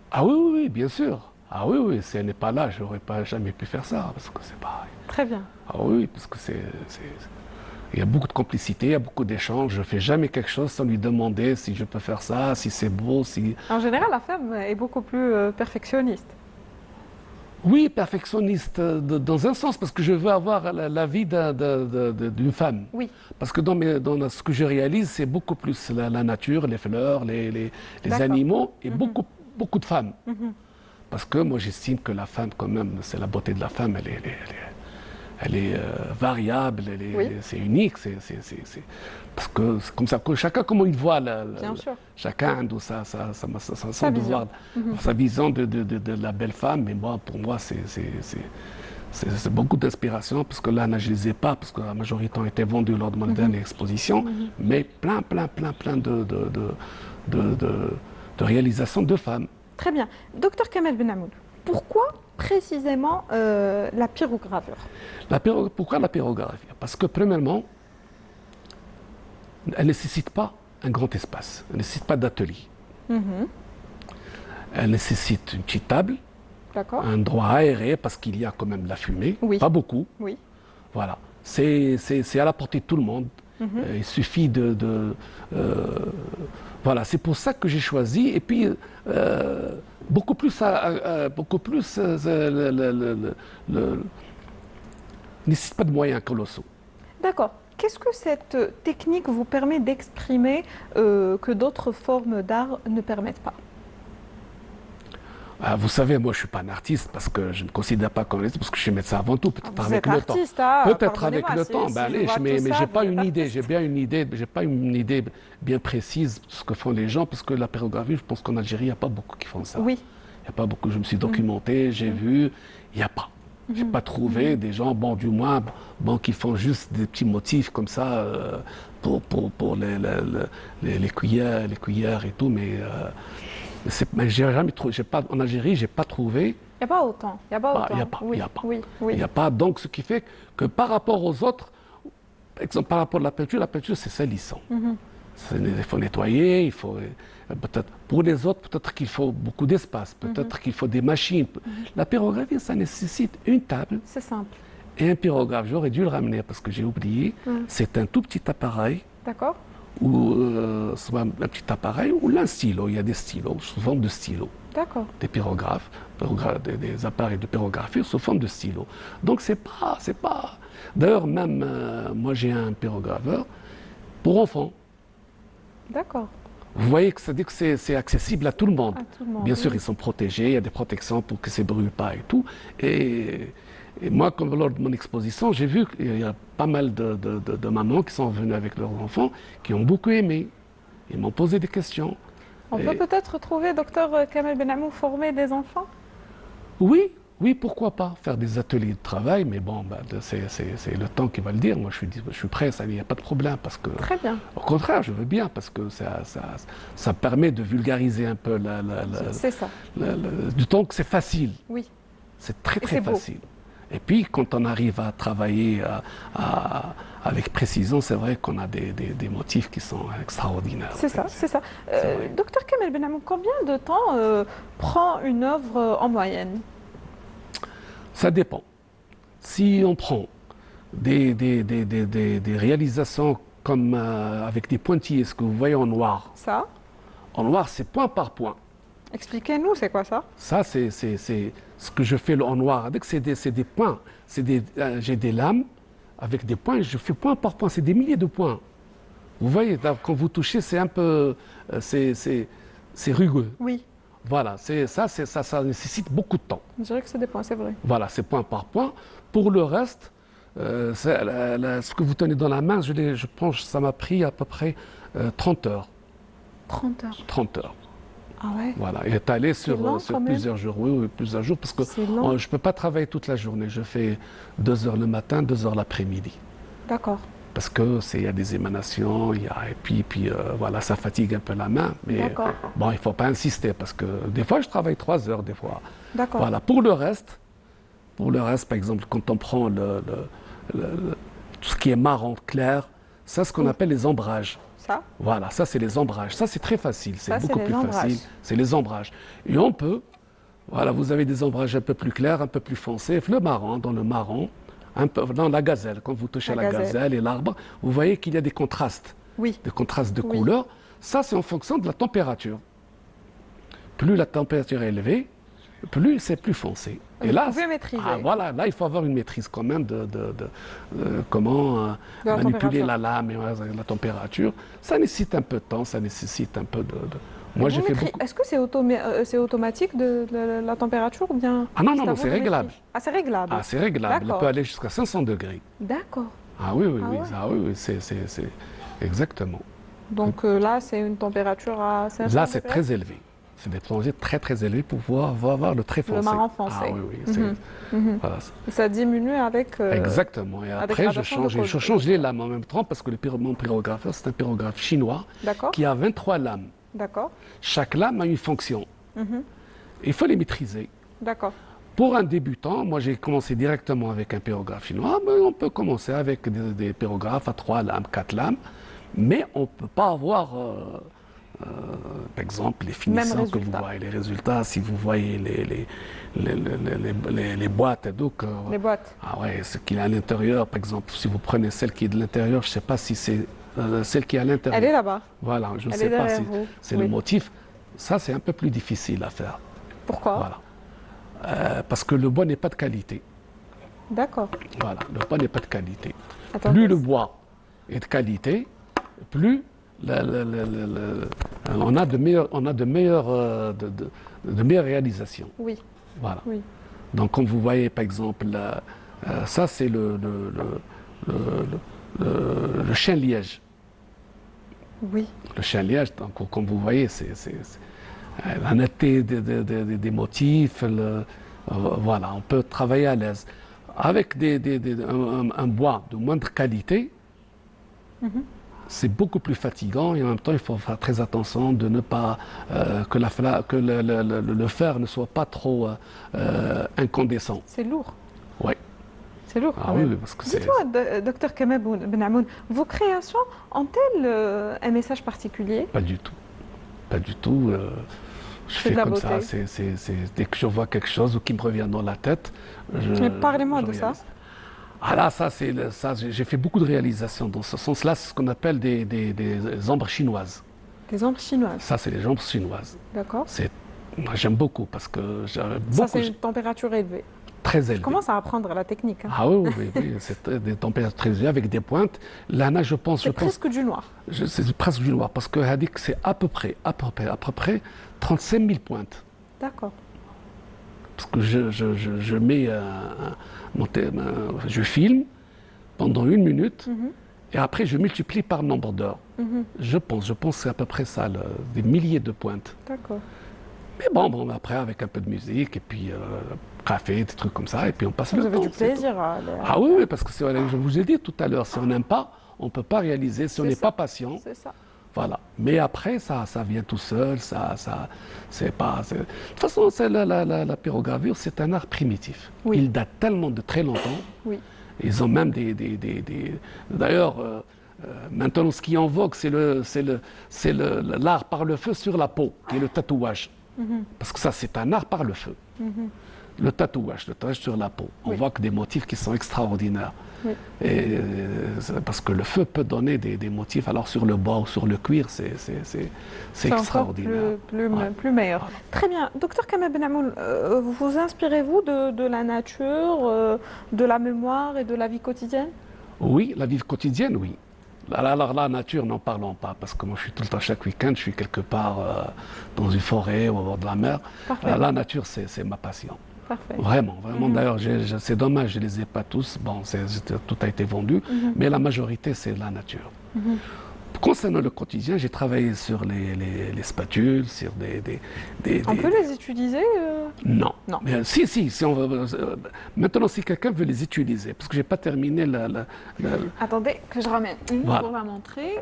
Ah oui, bien sûr. Ah oui, si elle n'est pas là, je n'aurais pas jamais pu faire ça, parce que c'est pareil. Très bien. Ah oui, parce que il y a beaucoup de complicité, il y a beaucoup d'échanges. Je ne fais jamais quelque chose sans lui demander si je peux faire ça, si c'est beau, si... En général, la femme est beaucoup plus perfectionniste. Oui, perfectionniste dans un sens, parce que je veux avoir la vie d'une femme. Oui. Parce que dans ce que je réalise, c'est beaucoup plus la nature, les fleurs, les animaux, et beaucoup de femmes. Parce que moi, j'estime que la femme, quand même, c'est la beauté de la femme, elle est variable, c'est unique, parce que c'est comme ça que chacun comment il voit, chacun a sa vision de la belle femme, mais moi, pour moi c'est beaucoup d'inspiration, parce que là je ne les ai pas, parce que la majorité ont été vendus lors de ma dernière exposition, mais plein de réalisations de femmes. Très bien. Docteur Kamel Benamoul, pourquoi précisément la pyrogravure? Pourquoi la pyrographie? Parce que premièrement, elle ne nécessite pas un grand espace, elle ne nécessite pas d'atelier. Elle nécessite une petite table, un endroit aéré parce qu'il y a quand même de la fumée, pas beaucoup. Oui. Voilà, c'est à la portée de tout le monde. Il suffit voilà, c'est pour ça que j'ai choisi. Et puis, beaucoup plus, nécessite pas de moyens colossaux. D'accord. Qu'est-ce que cette technique vous permet d'exprimer que d'autres formes d'art ne permettent pas? Vous savez, moi je ne suis pas un artiste parce que je ne me considère pas comme un artiste parce que je suis médecin avant tout, peut-être Vous avec êtes le temps. artiste, hein, Peut-être avec le si- temps, si ben, je allez, vois mais tout j'ai ça, pas vous une êtes idée, j'ai pas une idée bien précise de ce que font les gens parce que la pyrographie, je pense qu'en Algérie, il n'y a pas beaucoup qui font ça. Oui. Il n'y a pas beaucoup, je me suis documenté, j'ai vu, il n'y a pas. J'ai pas trouvé des gens, bon, du moins, bon, qui font juste des petits motifs comme ça pour les cuillères et tout, mais j'ai jamais trouvé, en Algérie, j'ai pas trouvé. Il n'y a pas autant. Il n'y a pas autant. Il n'y a pas, Oui, il y a pas. oui, oui. Il n'y a pas, donc ce qui fait que par rapport aux autres, par exemple, par rapport à la peinture c'est salissant. Il faut nettoyer, il faut peut-être pour les autres, peut-être qu'il faut beaucoup d'espace, peut-être qu'il faut des machines. La pyrographie, ça nécessite une table. C'est simple. Et un pyrographe, j'aurais dû le ramener parce que j'ai oublié. C'est un tout petit appareil. D'accord. Ou soit un petit appareil ou un stylo. Il y a des stylos sous forme de stylo. D'accord. Des pyrographes, des appareils de pyrographie sous forme de stylo. Donc c'est pas. D'ailleurs même moi j'ai un pyrograveur pour enfants. D'accord. Vous voyez que ça dit que c'est accessible à tout le monde. À tout le monde, Bien sûr, oui. ils sont protégés, il y a des protections pour que ça ne brûle pas et tout. Et moi, comme lors de mon exposition, j'ai vu qu'il y a pas mal de mamans qui sont venues avec leurs enfants, qui ont beaucoup aimé. Ils m'ont posé des questions. On peut peut-être trouver docteur Kamel Benamou former des enfants? Oui, pourquoi pas faire des ateliers de travail, mais bon, c'est le temps qui va le dire. Moi, je suis prêt, il n'y a pas de problème. Parce que, Très bien. Au contraire, je veux bien, parce que ça permet de vulgariser un peu C'est ça. du temps que c'est facile. Oui. C'est très, Et très c'est beau. facile. Et puis, quand on arrive à travailler avec précision, c'est vrai qu'on a des motifs qui sont extraordinaires. C'est ça, c'est ça. Docteur Kamel Benamou, combien de temps prend une œuvre en moyenne? Ça dépend. Si on prend des réalisations comme avec des pointillés, ce que vous voyez en noir. Ça? En noir, c'est point par point. Expliquez-nous, c'est quoi ça? Ça, c'est ce que je fais en noir. C'est des points. J'ai des lames avec des points. Je fais point par point. C'est des milliers de points. Vous voyez, là, quand vous touchez, c'est un peu... c'est rugueux. Oui. Voilà, ça nécessite beaucoup de temps. Je dirais que c'est des points, c'est vrai. Voilà, c'est point par point. Pour le reste, ce que vous tenez dans la main, je pense que ça m'a pris à peu près 30 heures. 30 heures. 30 heures. Ah ouais? Voilà, il est allé sur long, quand même. plusieurs jours, oui, plusieurs jours, parce que C'est long. je ne peux pas travailler toute la journée. Je fais 2 heures le matin, 2 heures l'après-midi. D'accord. Parce que y a des émanations, et puis voilà, ça fatigue un peu la main. Mais D'accord. bon, il ne faut pas insister, parce que des fois, je travaille 3 heures, des fois. D'accord. Voilà, pour le reste, par exemple, quand on prend tout ce qui est marron clair, ça, ce qu'on appelle les ombrages. Ça? Voilà, ça, c'est les ombrages. Ça, c'est très facile, c'est Ça, beaucoup c'est plus les ombrages. facile. C'est les ombrages. Et on peut, voilà, vous avez des ombrages un peu plus clairs, un peu plus foncés. Le marron, dans le marron, un peu dans la gazelle, quand vous touchez La la gazelle. gazelle et l'arbre, vous voyez qu'il y a des contrastes. Oui. Des contrastes de Oui. couleurs. Ça, c'est en fonction de la température. Plus la température est élevée, plus c'est plus foncé. Vous pouvez maîtriser. Voilà, là, il faut avoir une maîtrise quand même de comment De la manipuler température. la lame et la température. Ça nécessite un peu de temps, ça nécessite un peu de... Moi, j'ai fait beaucoup... Est-ce que c'est automatique de la température ou bien... Ah non, à non, vous c'est de réglable. maîtriser? Ah, c'est réglable. Ah, c'est réglable. Elle D'accord. peut aller jusqu'à 500 degrés. D'accord. Ah oui, oui, Ah oui. ouais. Ah oui, oui, c'est exactement. Donc là, c'est une température à 500 Là, c'est degrés? très élevé. C'est des plongées très, très élevées pour pouvoir avoir le très foncé. Le marron foncé. Ah oui, oui. Voilà. Et ça diminue avec... Exactement. Et la après, je dégradation de change les lames en même temps parce que mon pyrographeur, c'est un pyrographe chinois D'accord. qui a 23 lames. D'accord. Chaque lame a une fonction. Mhm. Il faut les maîtriser. D'accord. Pour un débutant, moi j'ai commencé directement avec un pyrographe chinois, mais on peut commencer avec des pyrographes à 3 lames, 4 lames, mais on ne peut pas avoir, par exemple, les finissants que vous voyez, les résultats, si vous voyez les boîtes. Donc, les boîtes. Ah ouais, ce qu'il y a à l'intérieur, par exemple, si vous prenez celle qui est de l'intérieur, je ne sais pas si c'est celle qui est à l'intérieur. Elle est là-bas. Voilà, je ne Elle sais est pas derrière si vous. c'est Oui. le motif. Ça, c'est un peu plus difficile à faire. Pourquoi? Voilà. Parce que le bois n'est pas de qualité. D'accord. Voilà, le bois n'est pas de qualité. Attends, Plus le bois est de qualité, plus on a de meilleures réalisations. Oui. Voilà. Oui. Donc, comme vous voyez, par exemple, ça, c'est le chien liège. Oui. Le chien liège, donc, comme vous voyez, c'est la netteté des motifs. Voilà, on peut travailler à l'aise. Avec un bois de moindre qualité, c'est beaucoup plus fatigant et en même temps, il faut faire très attention de ne pas que le fer ne soit pas trop incandescent. C'est lourd. Oui. C'est lourd. Ah oui, parce que c'est. Dites-moi, docteur Kamal Ben Amoun, vos créations ont-elles un message particulier? Pas du tout. Pas du tout. Je fais comme ça. Dès que je vois quelque chose ou qui me revient dans la tête, Mais parlez-moi de ça. Ah là, ça, j'ai fait beaucoup de réalisations dans ce sens-là. C'est ce qu'on appelle des ombres chinoises. Des ombres chinoises. Ça, c'est les ombres chinoises. D'accord. Moi, j'aime beaucoup parce que Ça, c'est une température élevée. Très élevée. Je commence à apprendre la technique. Hein. Ah oui, c'est des températures très élevées avec des pointes. Là, je pense. C'est presque du noir. C'est presque du noir parce que Hadik, c'est à peu près 35 000 pointes. D'accord. Parce que je mets je filme pendant 1 minute et après je multiplie par nombre d'heures. Je pense que c'est à peu près ça, des milliers de pointes. D'accord. Mais bon, après avec un peu de musique et puis café, des trucs comme ça et puis on passe le temps. Vous avez du plaisir à Ah oui, parce que je vous ai dit tout à l'heure, si on n'aime pas, on ne peut pas réaliser, si on n'est pas patient. C'est ça. Voilà. Mais après, ça vient tout seul. C'est pas. De toute façon, la pyrogravure, c'est un art primitif. Oui. Il date tellement de très longtemps. Oui. Ils ont même D'ailleurs, maintenant, ce qui est en vogue, c'est l'art par le feu sur la peau, qui est le tatouage. Parce que ça, c'est un art par le feu. Le tatouage sur la peau. On voit que des motifs qui sont extraordinaires. Oui. Et, parce que le feu peut donner des motifs. Alors sur le bois ou sur le cuir, c'est extraordinaire. Plus meilleur. Voilà. Très bien. Docteur Kamal Ben Amoun, vous inspirez-vous de la nature, de la mémoire et de la vie quotidienne? Oui, la vie quotidienne, oui. Alors la nature, n'en parlons pas, parce que moi je suis tout le temps, chaque week-end, je suis quelque part dans une forêt ou au bord de la mer. La nature, c'est ma passion. Parfait. Vraiment. D'ailleurs, c'est dommage, je ne les ai pas tous. Bon, tout a été vendu, mais la majorité, c'est la nature. Concernant le quotidien, j'ai travaillé sur les spatules, sur On peut les utiliser Non. Mais si on veut, maintenant, si quelqu'un veut les utiliser, parce que je n'ai pas terminé Attendez, que je ramène une pour la montrer.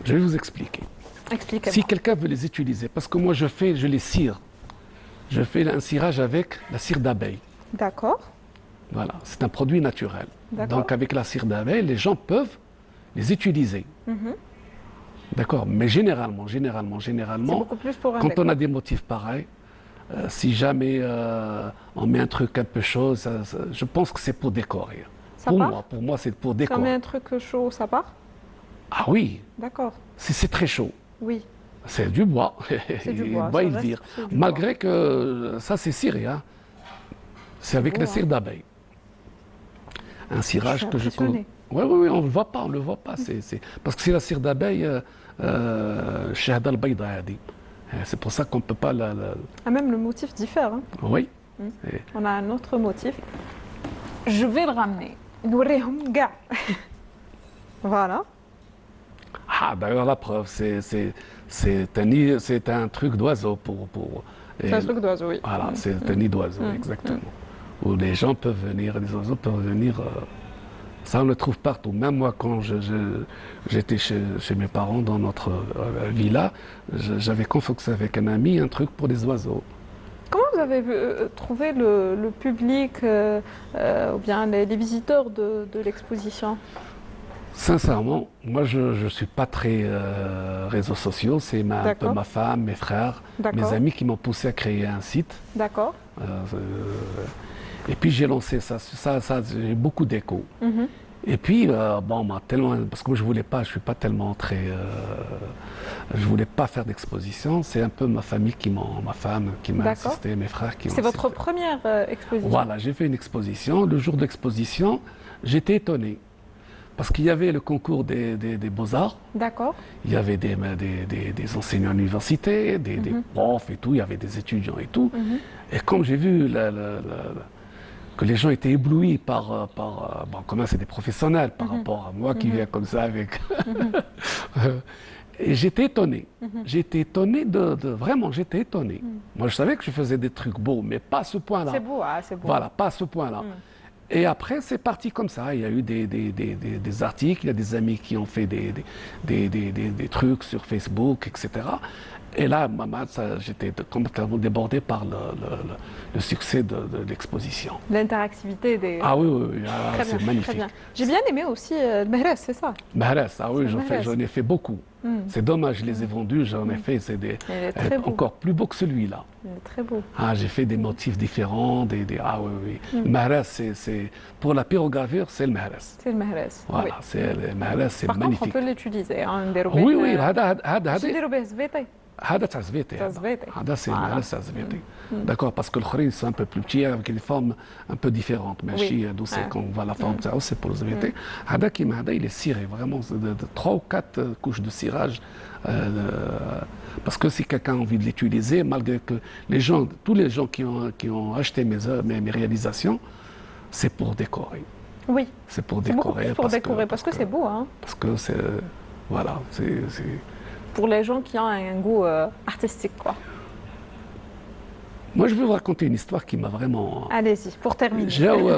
Je vais vous expliquer. Expliquez-moi. Si quelqu'un veut les utiliser, parce que moi, je les cire. Je fais un cirage avec la cire d'abeille. D'accord. Voilà, c'est un produit naturel. D'accord. Donc avec la cire d'abeille, les gens peuvent les utiliser. D'accord. Mais généralement, beaucoup plus pour quand on a des motifs pareils, si jamais on met un truc un peu chaud, je pense que c'est pour décorer. Pour moi, c'est pour décorer. Si on met un truc chaud, ça part? Ah oui. D'accord. Si c'est très chaud. Oui. C'est du bois. C'est du bois. Il vire. Malgré que ça, c'est ciré. Hein. C'est avec la cire d'abeille. Un cirage que je connais. Oui, on ne le voit pas. Parce que c'est la cire d'abeille Shahda al-Bayda. C'est pour ça qu'on ne peut pas même le motif diffère. Hein. Oui. On a un autre motif. Je vais le ramener. Nourrihum ga. Voilà. Ah, d'ailleurs, la preuve, c'est un truc d'oiseau C'est un truc d'oiseau, oui. Voilà, c'est un nid d'oiseau, exactement. Où les gens peuvent venir, les oiseaux peuvent venir Ça, on le trouve partout. Même moi, quand j'étais chez mes parents dans notre villa, j'avais confectionné avec un ami un truc pour les oiseaux. Comment vous avez trouvé le public ou bien les visiteurs de l'exposition? Sincèrement, moi, je ne suis pas très réseaux sociaux. C'est un peu ma femme, mes frères, mes amis qui m'ont poussé à créer un site. D'accord. Et puis j'ai lancé ça, j'ai beaucoup d'écho. Et puis, bon, tellement, parce que moi je suis pas tellement très, je voulais pas faire d'exposition. C'est un peu ma famille ma femme qui m'a insisté, mes frères qui m'ont C'est votre insisté. première exposition? Voilà, j'ai fait une exposition. Le jour de l'exposition, j'étais étonné. Parce qu'il y avait le concours des beaux-arts. D'accord. Il y avait des enseignants à l'université, des profs et tout, il y avait des étudiants et tout. Et comme j'ai vu que les gens étaient éblouis bon, comment c'est des professionnels par rapport à moi qui viens comme ça avec. Et j'étais étonné. J'étais étonné vraiment, j'étais étonné. Moi, je savais que je faisais des trucs beaux, mais pas à ce point-là. C'est beau, hein, c'est beau. Voilà, pas à ce point-là. Et après, c'est parti comme ça. Il y a eu des articles, il y a des amis qui ont fait des trucs sur Facebook, etc. Et là, j'étais complètement débordé par le succès de l'exposition. L'interactivité des... Ah oui, c'est magnifique. Très bien. J'ai bien aimé aussi le Mehrez, c'est ça? Mehrez, ah oui, j'en ai fait beaucoup. C'est dommage, je les ai vendus, j'en ai fait, encore plus beau que celui-là. Il est très beau. Ah, j'ai fait des motifs différents, ah oui, oui. Le Mehrez, pour la pyrogravure, c'est le Mehrez. C'est le Mehrez. Voilà, le Mehrez, c'est magnifique. Par contre, on peut l'utiliser. Oui, oui, هذا تاع زبيتي هذا سي المهرس تاع زبيتي داكور باسكو الاخرين سي ان بو بلو بتي avec des formes un peu différentes ماشي هادو سي كون فوا لا فورم تاعو سي بور زبيتي هذا كيما هذا il est ciré vraiment de 3 ou 4 couches de cirage parce que si quelqu'un a envie de l'utiliser malgré que tous les gens qui ont acheté mes réalisations c'est pour décorer. Oui. C'est pour décorer parce que c'est beau hein. Parce que c'est voilà, c'est pour les gens qui ont un goût artistique, quoi. Moi, je vais vous raconter une histoire qui m'a vraiment... Allez-y, pour terminer.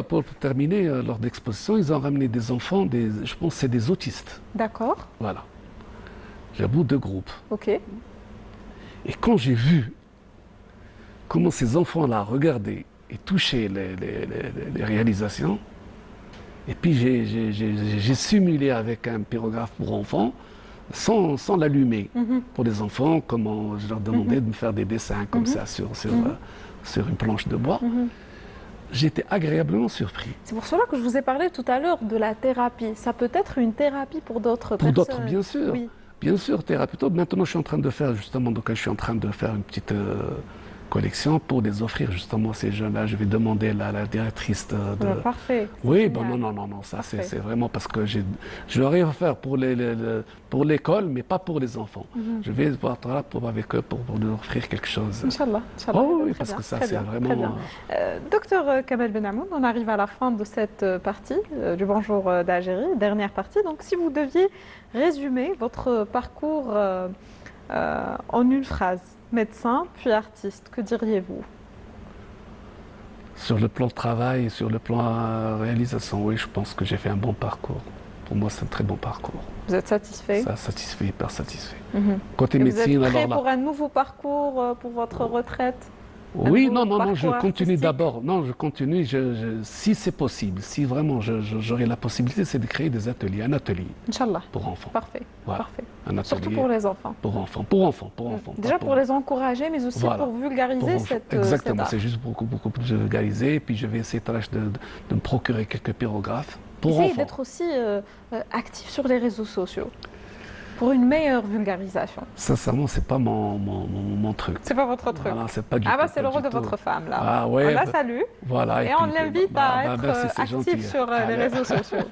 Pour terminer, lors de l'exposition, ils ont ramené des enfants, je pense que c'est des autistes. D'accord. Voilà. J'ai bout de groupe. OK. Et quand j'ai vu comment ces enfants-là regardaient et touchaient les réalisations, et puis j'ai simulé avec un pyrographe pour enfants, sans l'allumer pour les enfants, comment je leur demandais de me faire des dessins comme ça sur une planche de bois. J'étais agréablement surpris. C'est pour cela que je vous ai parlé tout à l'heure de la thérapie. Ça peut être une thérapie pour d'autres personnes. Pour d'autres, bien sûr. Oui. Bien sûr, thérapie. Maintenant, je suis en train de faire justement, donc je suis en train de faire une petite collection pour les offrir justement à ces jeunes-là. Je vais demander à la directrice de... Parfait. Oui, bon, non, ça c'est vraiment parce que je leur ai offert pour l'école, mais pas pour les enfants. Je vais voir là avec eux pour leur offrir quelque chose. Inch'Allah. Oh oui, parce que ça c'est vraiment... Docteur Kamel Benhamoun, on arrive à la fin de cette partie du Bonjour d'Algérie, dernière partie. Donc si vous deviez résumer votre parcours en une phrase, médecin puis artiste, que diriez-vous? Sur le plan travail, sur le plan réalisation, oui, je pense que j'ai fait un bon parcours. Pour moi, c'est un très bon parcours. Vous êtes satisfait? Ça, satisfait, hyper satisfait. Côté médecine, vous êtes prêt pour un nouveau parcours pour votre retraite? Oui, non, je continue d'abord. Non, je continue, si c'est possible, si vraiment j'aurais la possibilité, c'est de créer des ateliers, un atelier. Inch'Allah. Pour enfants. Parfait. Voilà. Parfait. Un atelier. Surtout pour les enfants. Pour enfants. Déjà pour les encourager, mais aussi voilà. pour vulgariser cette... Exactement, c'est juste beaucoup plus vulgarisé. Et puis je vais essayer de me procurer quelques pyrographes pour essayez enfants. D'être aussi actif sur les réseaux sociaux. Pour une meilleure vulgarisation. Sincèrement, c'est pas mon truc. C'est pas votre truc. Voilà, c'est pas du tout. C'est le rôle de votre femme là. Ah ouais. On la salue. Voilà. Et on l'invite à être actif gentil. sur les réseaux sociaux.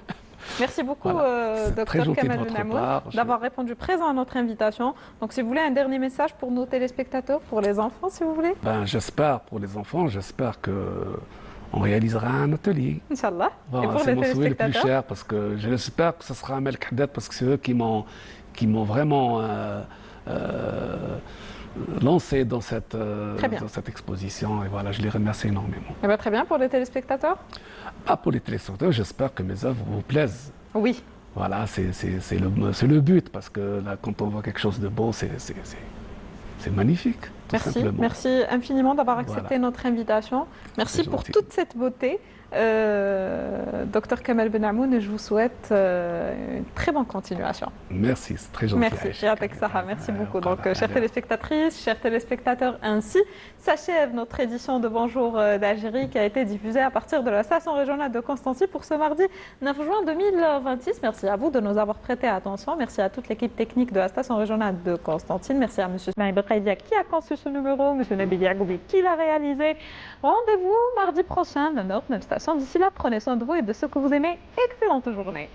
Merci beaucoup, Dr Kamel Benhamoun, d'avoir répondu présent à notre invitation. Donc, si vous voulez un dernier message pour nos téléspectateurs, pour les enfants, si vous voulez. J'espère pour les enfants, j'espère que on réalisera un atelier. Inch'Allah. Voilà, et pour les téléspectateurs, c'est mon souhait le plus cher parce que j'espère que ce sera un Melk Haddad parce que c'est eux qui m'ont vraiment lancé dans cette, Très bien. dans cette exposition. Et voilà, je les remercie énormément. Eh ben, très bien pour les téléspectateurs. Ah, pour les téléspectateurs, j'espère que mes œuvres vous plaisent. Oui. Voilà, c'est le but, parce que là, quand on voit quelque chose de beau, c'est magnifique, tout Merci, simplement. merci infiniment d'avoir accepté Voilà. notre invitation. Merci C'est pour gentil. toute cette beauté. Docteur Kamal Ben Amoun, et je vous souhaite une très bonne continuation. Merci, c'est très gentil. Merci, Yatek Sarah, merci beaucoup. Donc, chères téléspectatrices, chers téléspectateurs, ainsi s'achève notre édition de Bonjour d'Algérie qui a été diffusée à partir de la station régionale de Constancy pour ce mardi 9 juin 2026. Merci à vous de nous avoir prêté attention. Merci à toute l'équipe technique de la station régionale de Constantine. Merci à M. Smaïl Bekhaidia qui a conçu ce numéro, M. Nabil Yagoubi qui l'a réalisé. Rendez-vous mardi prochain, même heure, même station. D'ici là, prenez soin de vous et de ceux que vous aimez. Excellente journée.